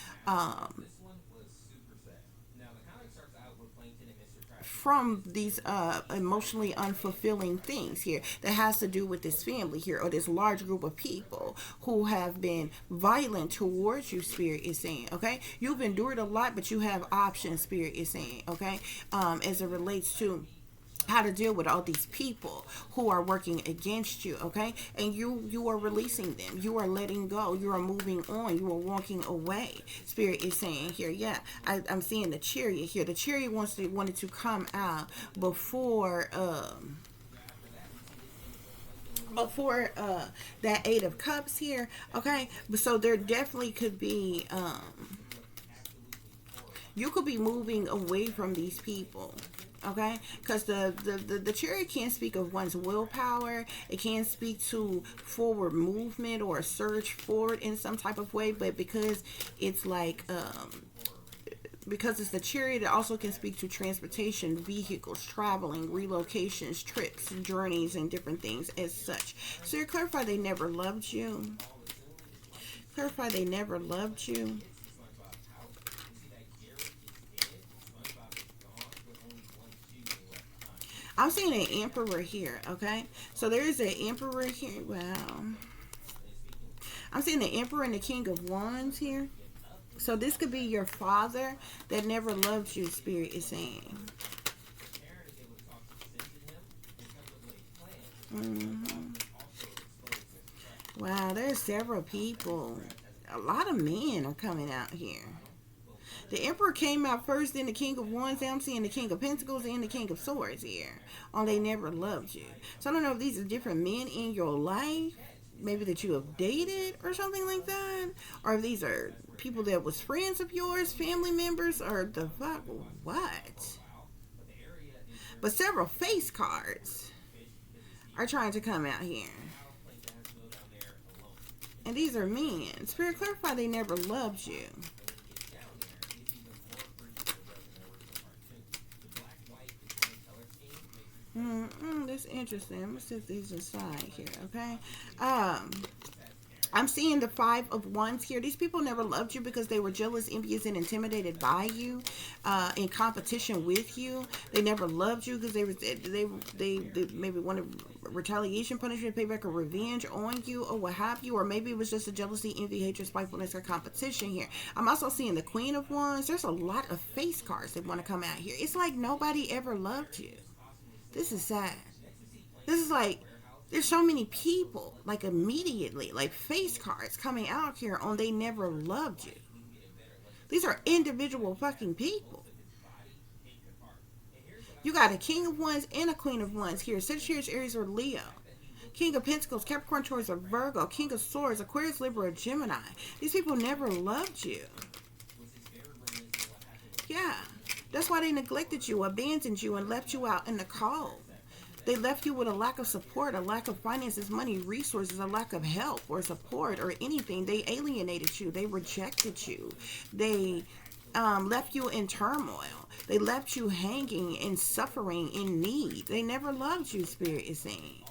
from these emotionally unfulfilling things here that has to do with this family here, or this large group of people who have been violent towards you, Spirit is saying. Okay, you've endured a lot, but you have options, Spirit is saying. Okay, as it relates to how to deal with all these people who are working against you. Okay, and you are releasing them, you are letting go, you are moving on, you are walking away, Spirit is saying here. Yeah, I'm seeing the Chariot here. The Chariot wanted to come out before that 8 of Cups here. Okay, but so there definitely could be you could be moving away from these people. Okay, because the Chariot can't speak of one's willpower. It can't speak to forward movement or a surge forward in some type of way, but because it's like because it's the Chariot, it also can speak to transportation, vehicles, traveling, relocations, trips, journeys, and different things as such. So you clarify they never loved you. Clarify they never loved you. I'm seeing an Emperor here, okay? So there is an Emperor here. Wow. I'm seeing the Emperor and the King of Wands here. So this could be your father that never loved you, Spirit is saying. Wow, there's several people. A lot of men are coming out here. The Emperor came out first, then the King of Wands. I'm seeing the King of Pentacles and the King of Swords here. Oh, they never loved you. So I don't know if these are different men in your life, maybe that you have dated or something like that, or if these are people that was friends of yours, family members, or the fuck what. But several face cards are trying to come out here. And these are men. Spirit, clarify they never loved you. That's interesting. I'm gonna set these aside here, okay? I'm seeing the 5 of Wands here. These people never loved you because they were jealous, envious, and intimidated by you, in competition with you. They never loved you because they maybe wanted retaliation, punishment, payback, or revenge on you, or what have you. Or maybe it was just a jealousy, envy, hatred, spitefulness, or competition here. I'm also seeing the Queen of Wands. There's a lot of face cards that want to come out here. It's like nobody ever loved you. This is sad. This is like, there's so many people, like immediately, like face cards coming out here on they never loved you. These are individual fucking people. You got a King of Wands and a Queen of Wands here. Sagittarius, Aries, or Leo. King of Pentacles, Capricorn, Taurus, or Virgo. King of Swords, Aquarius, Libra, or Gemini. These people never loved you. Yeah. That's why they neglected you, abandoned you, and left you out in the cold. They left you with a lack of support, a lack of finances, money, resources, a lack of help or support or anything. They alienated you. They rejected you. They left you in turmoil. They left you hanging and suffering in need. They never loved you, Spirit is saying.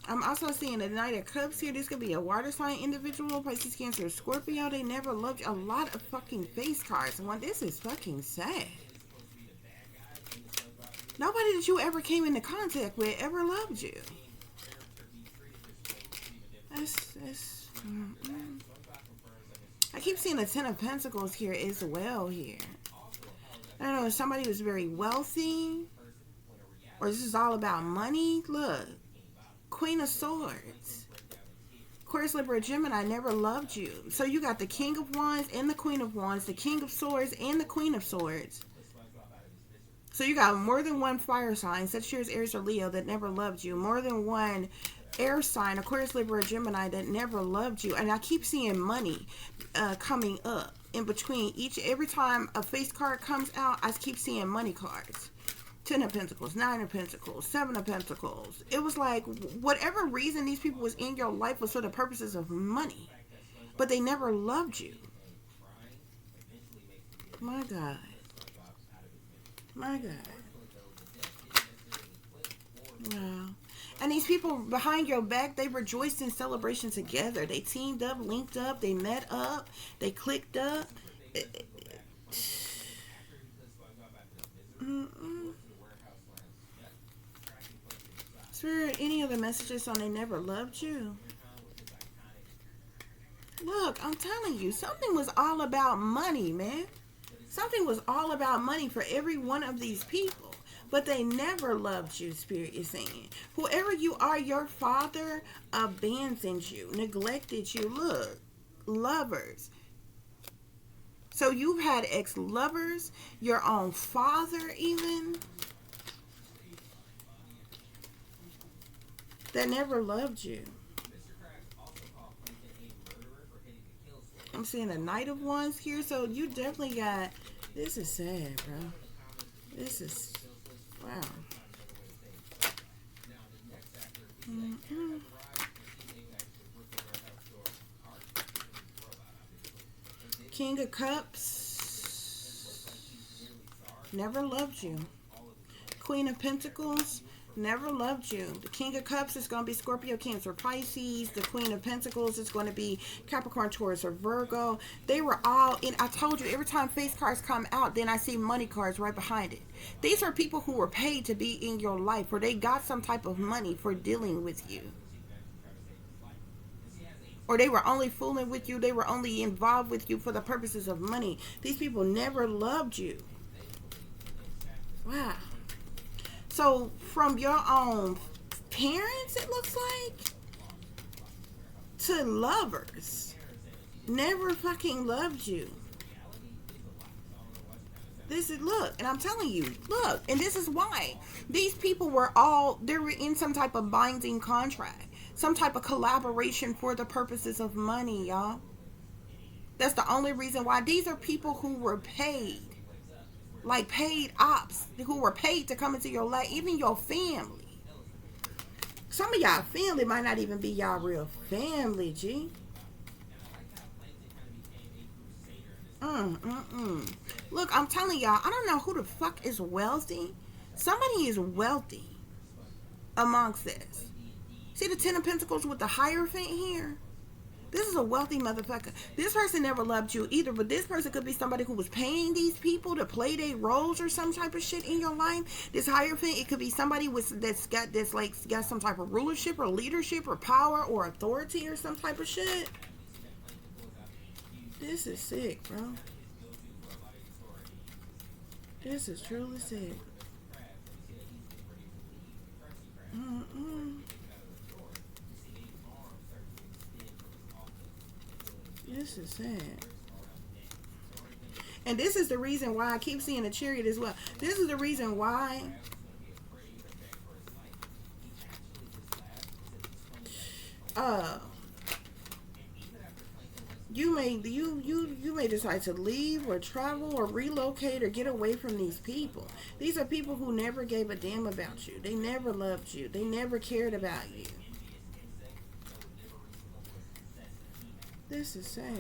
I'm also seeing the Knight of Cups here. This could be a water sign individual, Pisces, Cancer, Scorpio. They never loved you. A lot of fucking face cards. One, this is fucking sad. Nobody that you ever came into contact with ever loved you. I keep seeing the Ten of Pentacles here as well here. I don't know if somebody was very wealthy, or this is all about money. Look, Queen of Swords, Aquarius, Libra, Gemini never loved you. So you got the King of Wands and the Queen of Wands, the King of Swords and the Queen of Swords. So you got more than one fire sign, Sagittarius, Aries, or Leo, that never loved you. More than one air sign, Aquarius, Libra, or Gemini, that never loved you. And I keep seeing money coming up in between every time a face card comes out. I keep seeing money cards. 10 of Pentacles, 9 of Pentacles, 7 of Pentacles. It was like whatever reason these people was in your life was for the purposes of money, but they never loved you. My God. My God. Wow. And these people behind your back, they rejoiced in celebration together. They teamed up, linked up, they met up, they clicked up. Spirit, any other messages on they never loved you? Look, I'm telling you, something was all about money, man. Something was all about money for every one of these people. But they never loved you, Spirit is saying. Whoever you are, your father abandoned you, neglected you. Look, lovers. So you've had ex-lovers, your own father even, that never loved you. I'm seeing a Knight of Wands here, so you definitely got, this is sad, bro. This is, wow. King of Cups, never loved you. Queen of Pentacles, never loved you. The King of Cups is going to be Scorpio, Cancer, Pisces. The Queen of Pentacles is going to be Capricorn, Taurus, or Virgo. They were all in. I told you, every time face cards come out, then I see money cards right behind it. These are people who were paid to be in your life, or they got some type of money for dealing with you. Or they were only fooling with you. They were only involved with you for the purposes of money. These people never loved you. Wow. So from your own parents, it looks like, to lovers, never fucking loved you. This is, look, and I'm telling you, look, and this is why these people were they were in some type of binding contract, some type of collaboration for the purposes of money, y'all. That's the only reason why. These are people who were paid. Like paid ops, who were paid to come into your life, even your family. Some of y'all family might not even be y'all real family, G. Look, I'm telling y'all, I don't know who the fuck is wealthy. Somebody is wealthy amongst this. See the 10 of Pentacles with the Hierophant here? This is a wealthy motherfucker. This person never loved you either, but this person could be somebody who was paying these people to play their roles or some type of shit in your life. This Hierophant, it could be somebody that's got some type of rulership or leadership or power or authority or some type of shit. This is sick, bro. This is truly sick. This is sad. And this is the reason why I keep seeing a Chariot as well. This is the reason why you may decide to leave or travel or relocate or get away from these people. These are people who never gave a damn about you. They never loved you. They never cared about you. This is sad.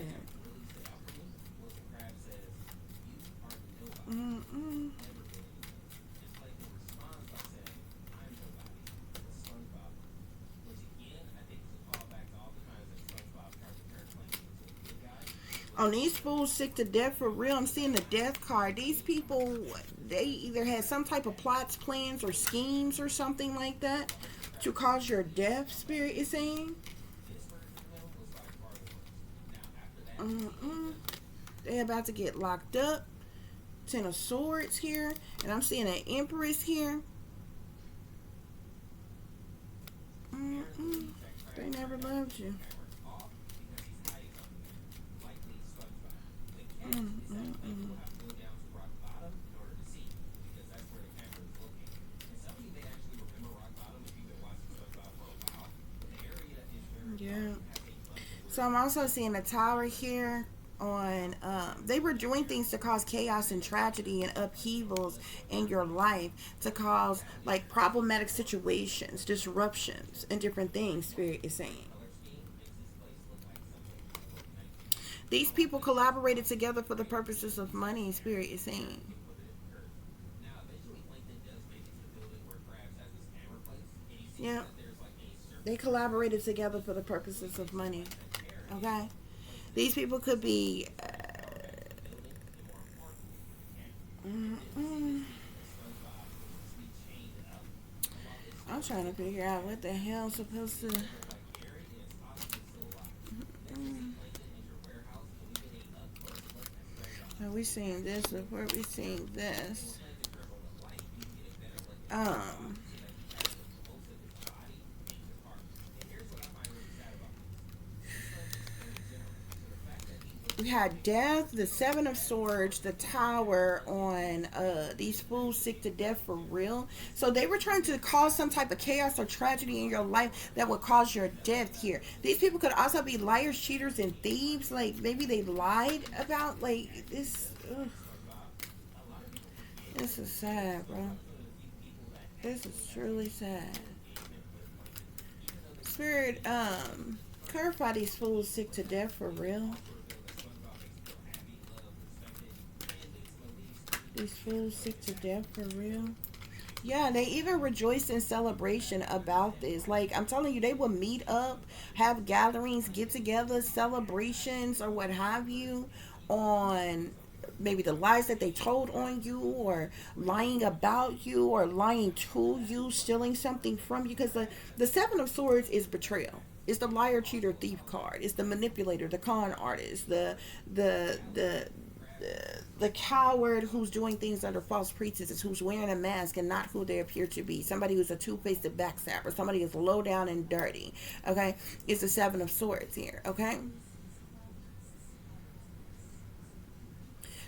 Mm-mm. On these fools sick to death for real, I'm seeing the death card. These people, they either had some type of plots, plans, or schemes or something like that to cause your death, Spirit is saying. They about to get locked up. Ten of Swords here. And I'm seeing an Empress here. They never loved you. Yeah. So I'm also seeing a tower here on they were doing things to cause chaos and tragedy and upheavals in your life, to cause like problematic situations, disruptions, and different things, Spirit is saying. These people collaborated together for the purposes of money, Spirit is saying. Yeah. They collaborated together for the purposes of money. Okay? These people could be I'm trying to figure out what the hell I'm supposed to. Are we seeing this before we seeing this? We had death, the Seven of Swords, the Tower on these fools sick to death for real. So they were trying to cause some type of chaos or tragedy in your life that would cause your death here. These people could also be liars, cheaters, and thieves. Like maybe they lied about like this. Ugh. This is sad, bro. This is truly sad. Spirit, clarify these fools sick to death for real. These fools sick to death for real. Yeah, they even rejoice in celebration about this. Like, I'm telling you, they will meet up, have gatherings, get together, celebrations, or what have you, on maybe the lies that they told on you, or lying about you, or lying to you, stealing something from you. Because the Seven of Swords is betrayal. It's the liar, cheater, thief card. It's the manipulator, the con artist, the coward who's doing things under false pretenses, who's wearing a mask and not who they appear to be. Somebody who's a two-faced backstabber. Somebody who's low down and dirty. Okay? It's the Seven of Swords here. Okay?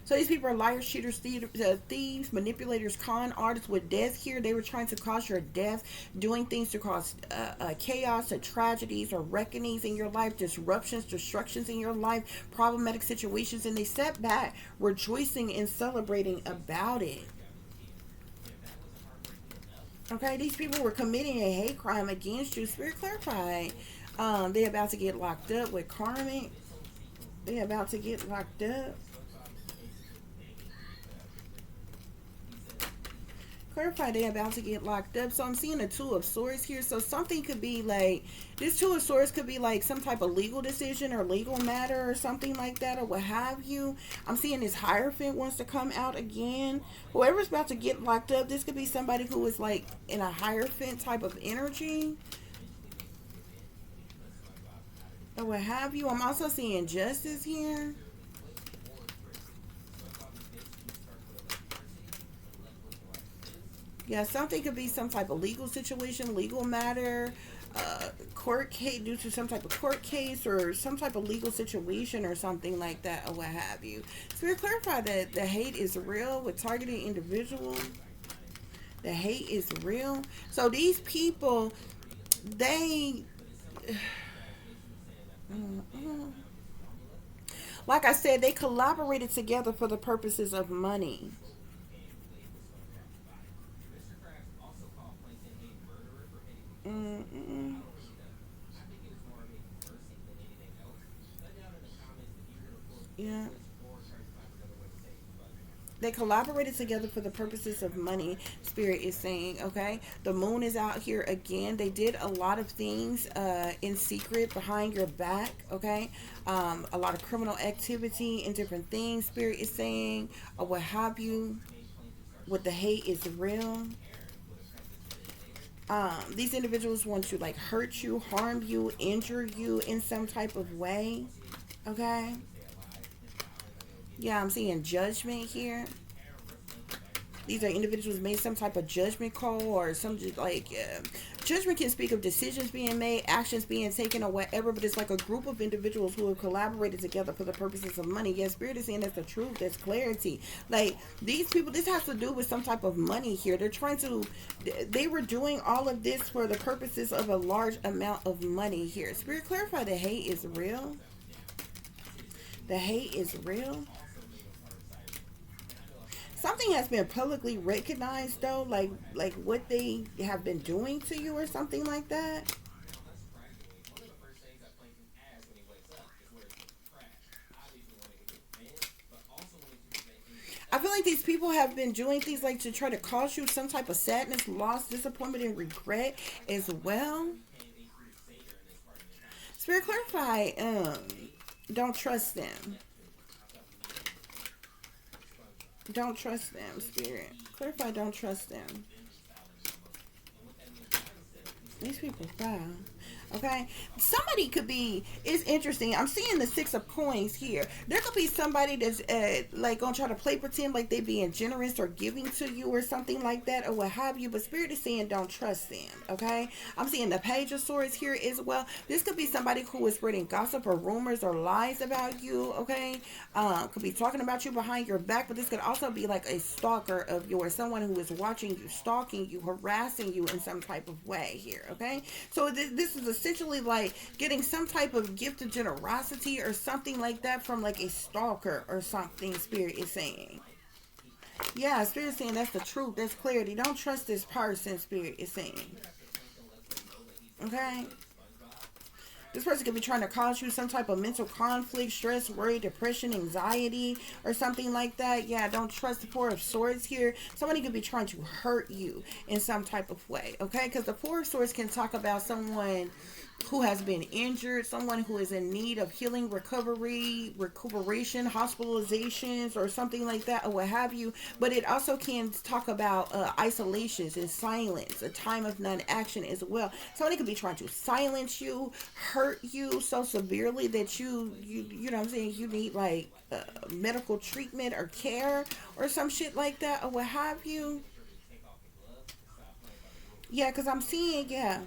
So these people are liars, cheaters, thieves, manipulators, con artists with death here. They were trying to cause your death, doing things to cause chaos or tragedies or reckonings in your life, disruptions, destructions in your life, problematic situations, and they sat back rejoicing and celebrating about it. Okay, these people were committing a hate crime against you. Spirit clarified. They're about to get locked up with karmic. They're about to get locked up. Clarify, they're about to get locked up. So I'm seeing a Two of Swords here. So something could be like, this Two of Swords could be like some type of legal decision or legal matter or something like that, or what have you. I'm seeing this Hierophant wants to come out again. Whoever's about to get locked up, this could be somebody who is like in a Hierophant type of energy, or what have you. I'm also seeing Justice here. Yeah, something could be some type of legal situation, legal matter, court case, due to some type of court case or some type of legal situation or something like that, or what have you. Spirit clarify that the hate is real with targeting individuals. The hate is real. So these people, they, like I said, they collaborated together for the purposes of money. Yeah. They collaborated together for the purposes of money, Spirit is saying, okay? The moon is out here again. They did a lot of things in secret behind your back, okay? A lot of criminal activity and different things, Spirit is saying, or what have you. What the hate is real. These individuals want to like hurt you, harm you, injure you in some type of way, okay? Yeah, I'm seeing judgment here. These are individuals made some type of judgment call or some like judgment can speak of decisions being made, actions being taken, or whatever. But it's like a group of individuals who have collaborated together for the purposes of money. Yes, Spirit is saying that's the truth. That's clarity. Like these people, this has to do with some type of money here. They're trying to. They were doing all of this for the purposes of a large amount of money here. Spirit, clarify the hate is real. The hate is real. Something has been publicly recognized though, like what they have been doing to you or something like that. I feel like these people have been doing things like to try to cause you some type of sadness, loss, disappointment, and regret as well. Spirit, clarify, don't trust them. Don't trust them, Spirit. Clarify, don't trust them. These people, wow. Okay, somebody could be, it's interesting, I'm seeing the 6 of coins here. There could be somebody that's like gonna try to play pretend like they being generous or giving to you or something like that or what have you, but Spirit is saying don't trust them. Okay, I'm seeing the Page of Swords here as well. This could be somebody who is spreading gossip or rumors or lies about you. Okay, could be talking about you behind your back, but this could also be like a stalker of yours, someone who is watching you, stalking you, harassing you in some type of way here. Okay, so this is essentially like getting some type of gift of generosity or something like that from like a stalker or something, Spirit is saying. Yeah, Spirit is saying that's the truth, that's clarity. Don't trust this person, Spirit is saying. Okay, this person could be trying to cause you some type of mental conflict, stress, worry, depression, anxiety, or something like that. Yeah, don't trust the 4 of Swords here. Somebody could be trying to hurt you in some type of way, okay? Because the 4 of Swords can talk about someone who has been injured, someone who is in need of healing, recuperation, hospitalizations, or something like that, or what have you. But it also can talk about isolations and silence, a time of non-action as well. Somebody could be trying to silence you, hurt you so severely that you know what I'm saying, you need like medical treatment or care or some shit like that, or what have you. Yeah, because I'm seeing, yeah,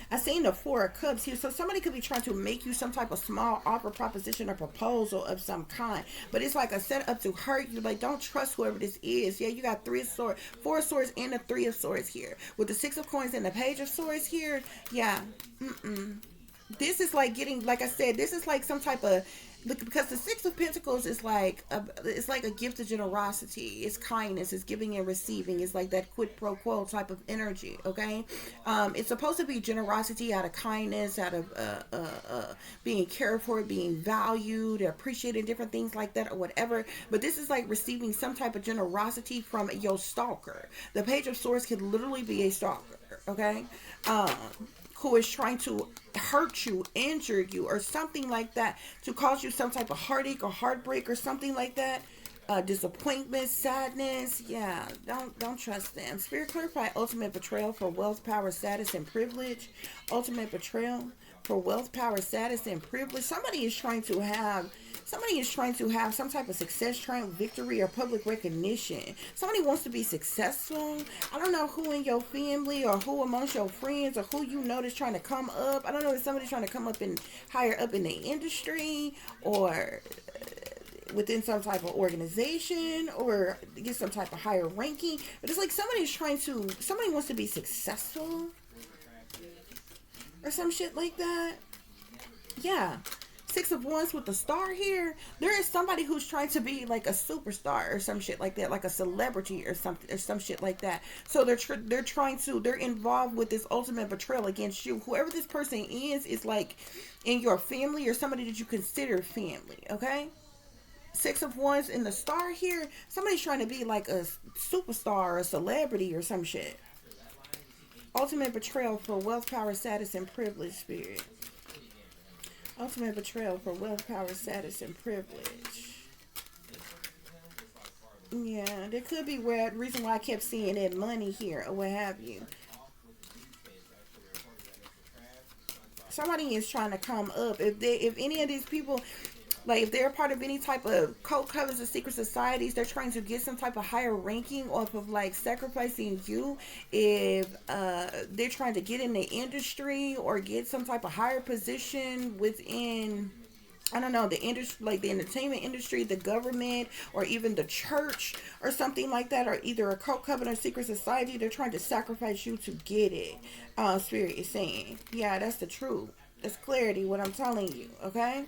I seen the 4 of Cups here. So somebody could be trying to make you some type of small offer, proposition, or proposal of some kind. But it's like a setup to hurt you. Like, don't trust whoever this is. Yeah, you got 3 of Swords, 4 of Swords, and the 3 of Swords here. With the 6 of Coins and the Page of Swords here. Yeah. This is like getting, like I said, this is like some type of, because the 6 of Pentacles is like it's like a gift of generosity, it's kindness, it's giving and receiving, it's like that quid pro quo type of energy. Okay, it's supposed to be generosity out of kindness, out of being cared for, being valued, appreciated, different things like that or whatever. But this is like receiving some type of generosity from your stalker. The Page of Swords could literally be a stalker. Okay, who is trying to hurt you, injure you, or something like that, to cause you some type of heartache or heartbreak or something like that. Disappointment, sadness. Yeah, don't trust them. Spirit, clarify ultimate betrayal for wealth, power, status, and privilege. Ultimate betrayal for wealth, power, status, and privilege. Somebody is trying to have some type of success, triumph, victory, or public recognition. Somebody wants to be successful. I don't know who in your family or who amongst your friends or who you know that's trying to come up. I don't know if somebody's trying to come up and higher up in the industry or within some type of organization or get some type of higher ranking. But it's like somebody wants to be successful or some shit like that. Yeah. Six of Wands with the star here, there is somebody who's trying to be like a superstar or some shit like that, like a celebrity or something or some shit like that. So they're involved with this ultimate betrayal against you. Whoever this person is like in your family or somebody that you consider family. Okay. Six of Wands in the star here, somebody's trying to be like a superstar or a celebrity or some shit. Ultimate betrayal for wealth, power, status, and privilege, spirit. Ultimate betrayal for wealth, power, status, and privilege. Yeah, there could be reason why I kept seeing that money here or what have you. Somebody is trying to come up. If any of these people, like if they're part of any type of cult covers or secret societies, they're trying to get some type of higher ranking off of like sacrificing you. If they're trying to get in the industry or get some type of higher position within, I don't know, the industry, like the entertainment industry, the government, or even the church or something like that, or either a cult covenant or secret society, they're trying to sacrifice you to get it. Spirit is saying, yeah, that's the truth. That's clarity, what I'm telling you, okay?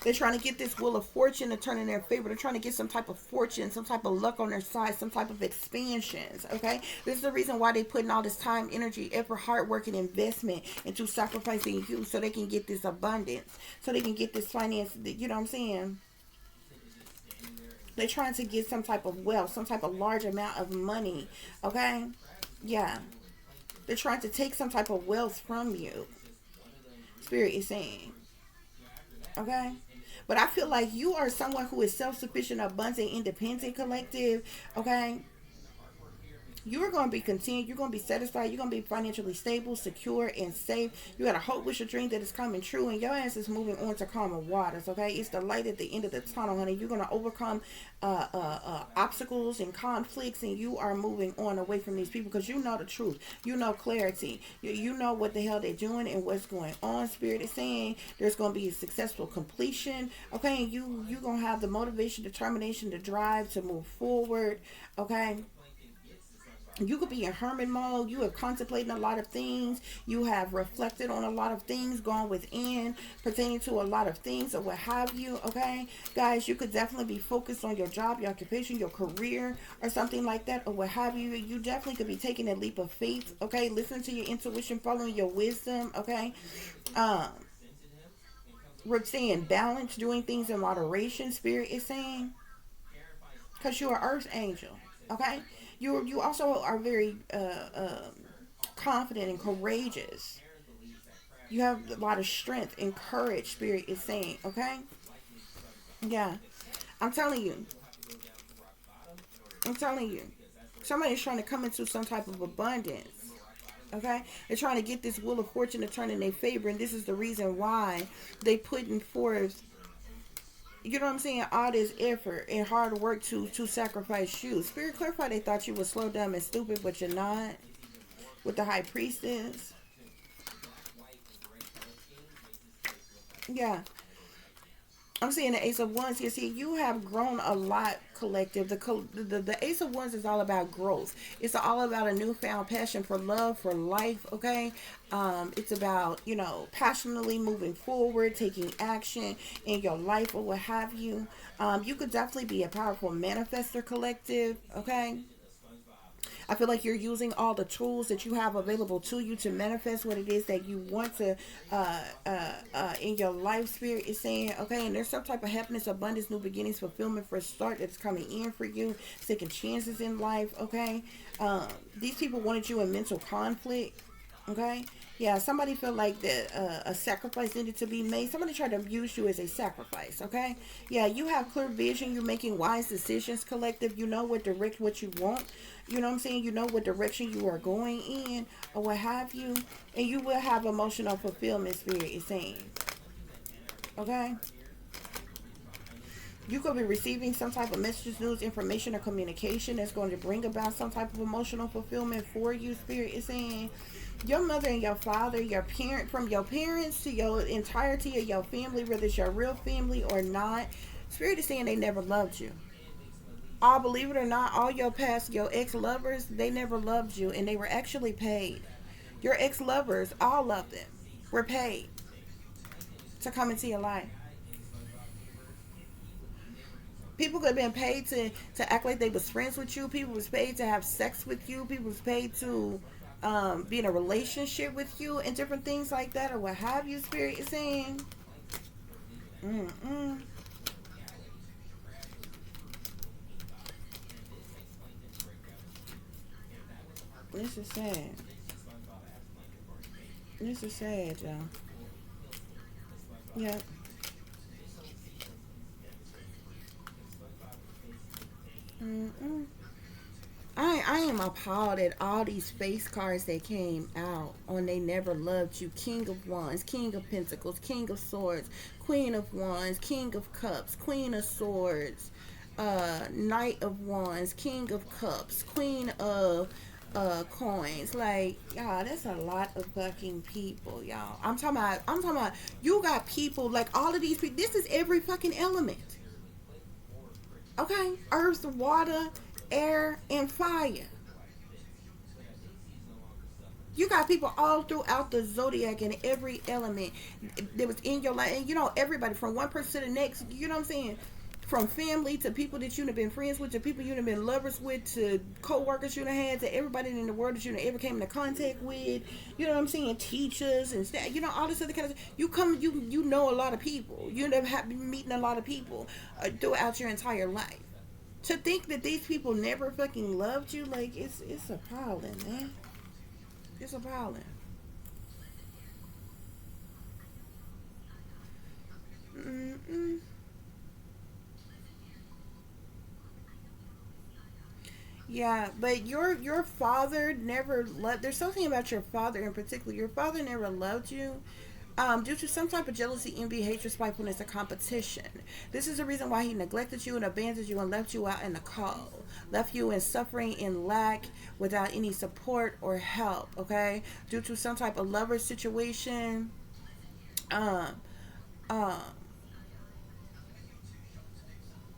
They're trying to get this wheel of fortune to turn in their favor. They're trying to get some type of fortune, some type of luck on their side, some type of expansions, okay? This is the reason why they putting all this time, energy, effort, hard work, and investment into sacrificing you so they can get this abundance, so they can get this finance, you know what I'm saying? They're trying to get some type of wealth, some type of large amount of money, okay? Yeah. They're trying to take some type of wealth from you. Spirit is saying, okay? But I feel like you are someone who is self-sufficient, abundant, independent, collective, okay? You're going to be content. You're going to be satisfied. You're going to be financially stable, secure, and safe. You got a hope, wish, a dream that is coming true, and your ass is moving on to calmer waters, okay? It's the light at the end of the tunnel, honey. You're going to overcome obstacles and conflicts, and you are moving on away from these people because you know the truth. You know clarity. You know what the hell they're doing and what's going on. Spirit is saying there's going to be a successful completion, okay? And you're going to have the motivation, determination, the drive to move forward, okay? You could be in hermit mode. You have contemplated a lot of things. You have reflected on a lot of things, gone within, pertaining to a lot of things or what have you, okay? Guys, you could definitely be focused on your job, your occupation, your career, or something like that, or what have you. You definitely could be taking a leap of faith, okay? Listening to your intuition, following your wisdom, okay? We're saying balance, doing things in moderation, Spirit is saying. Because you're an earth angel, okay? You also are very confident and courageous. You have a lot of strength and courage, Spirit is saying, okay? Yeah. I'm telling you. Somebody's trying to come into some type of abundance. Okay? They're trying to get this wheel of fortune to turn in their favor, and this is the reason why they putting forth, you know what I'm saying, all this effort and hard work to sacrifice you. Spirit clarify they thought you were slow, dumb, and stupid, but you're not. With the high priestess. Yeah. I'm seeing the Ace of Wands here. See, you have grown a lot, collective. The Ace of Wands is all about growth. It's all about a newfound passion for love, for life, okay? It's about, you know, passionately moving forward, taking action in your life or what have you. You could definitely be a powerful manifester, collective, okay? I feel like you're using all the tools that you have available to you to manifest what it is that you want to in your life. Spirit is saying, okay, and there's some type of happiness, abundance, new beginnings, fulfillment, fresh start that's coming in for you, second chances in life, okay? These people wanted you in mental conflict, okay? Yeah, somebody felt like that a sacrifice needed to be made. Somebody tried to use you as a sacrifice, okay? Yeah, you have clear vision. You're making wise decisions, collective. You know what you want. You know what I'm saying? You know what direction you are going in or what have you. And you will have emotional fulfillment, Spirit is saying. Okay? You could be receiving some type of messages, news, information, or communication that's going to bring about some type of emotional fulfillment for you, Spirit is saying. Your mother and your father, your parent, from your parents to your entirety of your family, whether it's your real family or not, Spirit is saying they never loved you. All, believe it or not, all your past, your ex-lovers, they never loved you, and they were actually paid. Your ex-lovers, all of them, were paid. to come into your life. People could have been paid to act like they was friends with you. People was paid to have sex with you. People was paid to be in a relationship with you and different things like that, or what have you. Spirit is saying. Mm-mm. This is sad. This is sad, y'all. Yep. Mm-mm. I am appalled at all these face cards that came out on They Never Loved You. King of Wands, King of Pentacles, King of Swords, Queen of Wands, King of Cups, Queen of Swords, Knight of Wands, King of Cups, Queen of coins. Like, y'all, that's a lot of fucking people, y'all. I'm talking about you got people like all of these people. This is every fucking element. Okay? Earth, water, air, and fire. You got people all throughout the zodiac and every element that was in your life. And you know, everybody from one person to the next, you know what I'm saying? From family to people that you've been friends with, to people you've been lovers with, to co-workers you've had, to everybody in the world that you ever came into contact with, you know what I'm saying? Teachers and stuff, you know, all this other kind of stuff. You know a lot of people. You end up meeting a lot of people throughout your entire life. To think that these people never fucking loved you, like, it's appalling, man. It's appalling. Mm-mm. Yeah, but your father never loved. There's something about your father in particular. Your father never loved you, due to some type of jealousy, envy, hatred, spitefulness, or competition. This is the reason why he neglected you and abandoned you and left you out in the cold, left you in suffering and lack without any support or help. Okay, due to some type of lover situation, um, um,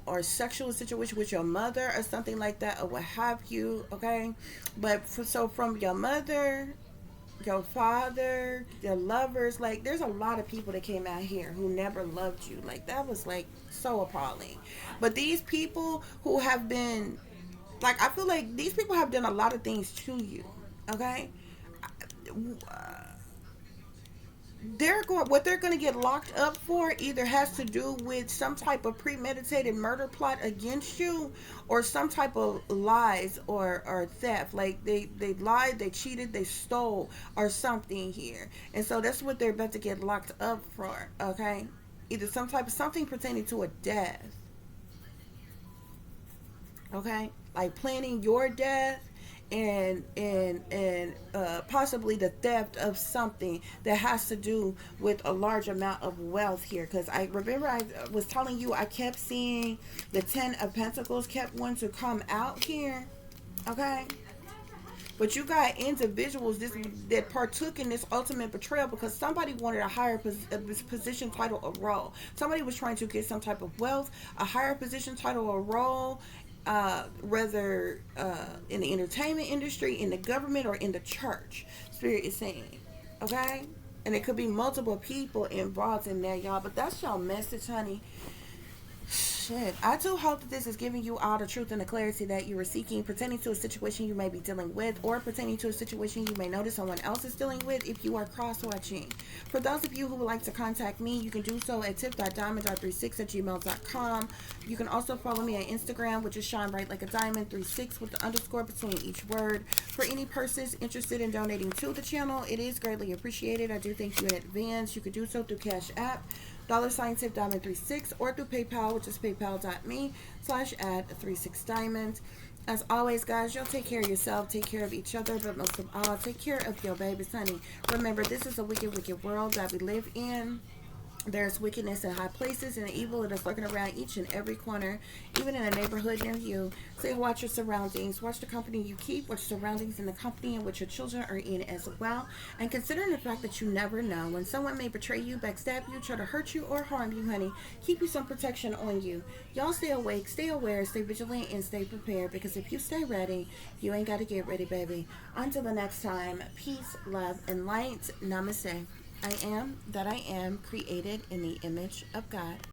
or sexual situation with your mother or something like that, or what have you. Okay, but so from your mother, your father, your lovers, like, there's a lot of people that came out here who never loved you. Like, that was like so appalling. But these people who have been, like, I feel like these people have done a lot of things to you. Okay, they're going to get locked up for either has to do with some type of premeditated murder plot against you, or some type of lies or theft. Like, they lied, they cheated, they stole or something here, and so that's what they're about to get locked up for. Okay, either some type of something pertaining to a death. Okay, like planning your death, and possibly the theft of something that has to do with a large amount of wealth here. Because I remember I was telling you, I kept seeing the 10 of Pentacles kept wanting to come out here. Okay, but you got individuals that partook in this ultimate betrayal because somebody wanted a higher position, title, or role. Somebody was trying to get some type of wealth, a higher position, title, or role, whether in the entertainment industry, in the government, or in the church. Spirit is saying, okay? And it could be multiple people involved in there, y'all. But that's your message, honey. Shit. I do hope that this is giving you all the truth and the clarity that you were seeking pertaining to a situation you may be dealing with, or pertaining to a situation you may notice someone else is dealing with if you are cross-watching. For those of you who would like to contact me, you can do so at tip.diamond.36@gmail.com. You can also follow me on Instagram, which is shine bright like a diamond 36 with the underscore between each word. For any persons interested in donating to the channel, it is greatly appreciated. I do thank you in advance. You could do so through Cash App, $tip diamond 36, or through PayPal, which is paypal.me/@36diamonds. As always, guys, y'all take care of yourself, take care of each other, but most of all, take care of your babies, honey. Remember, this is a wicked, wicked world that we live in. There's wickedness in high places and evil that is lurking around each and every corner, even in a neighborhood near you. So watch your surroundings. Watch the company you keep. Watch surroundings in the company in which your children are in as well. And considering the fact that you never know when someone may betray you, backstab you, try to hurt you, or harm you, honey, keep you some protection on you. Y'all stay awake, stay aware, stay vigilant, and stay prepared. Because if you stay ready, you ain't got to get ready, baby. Until the next time, peace, love, and light. Namaste. I am that I am, created in the image of God.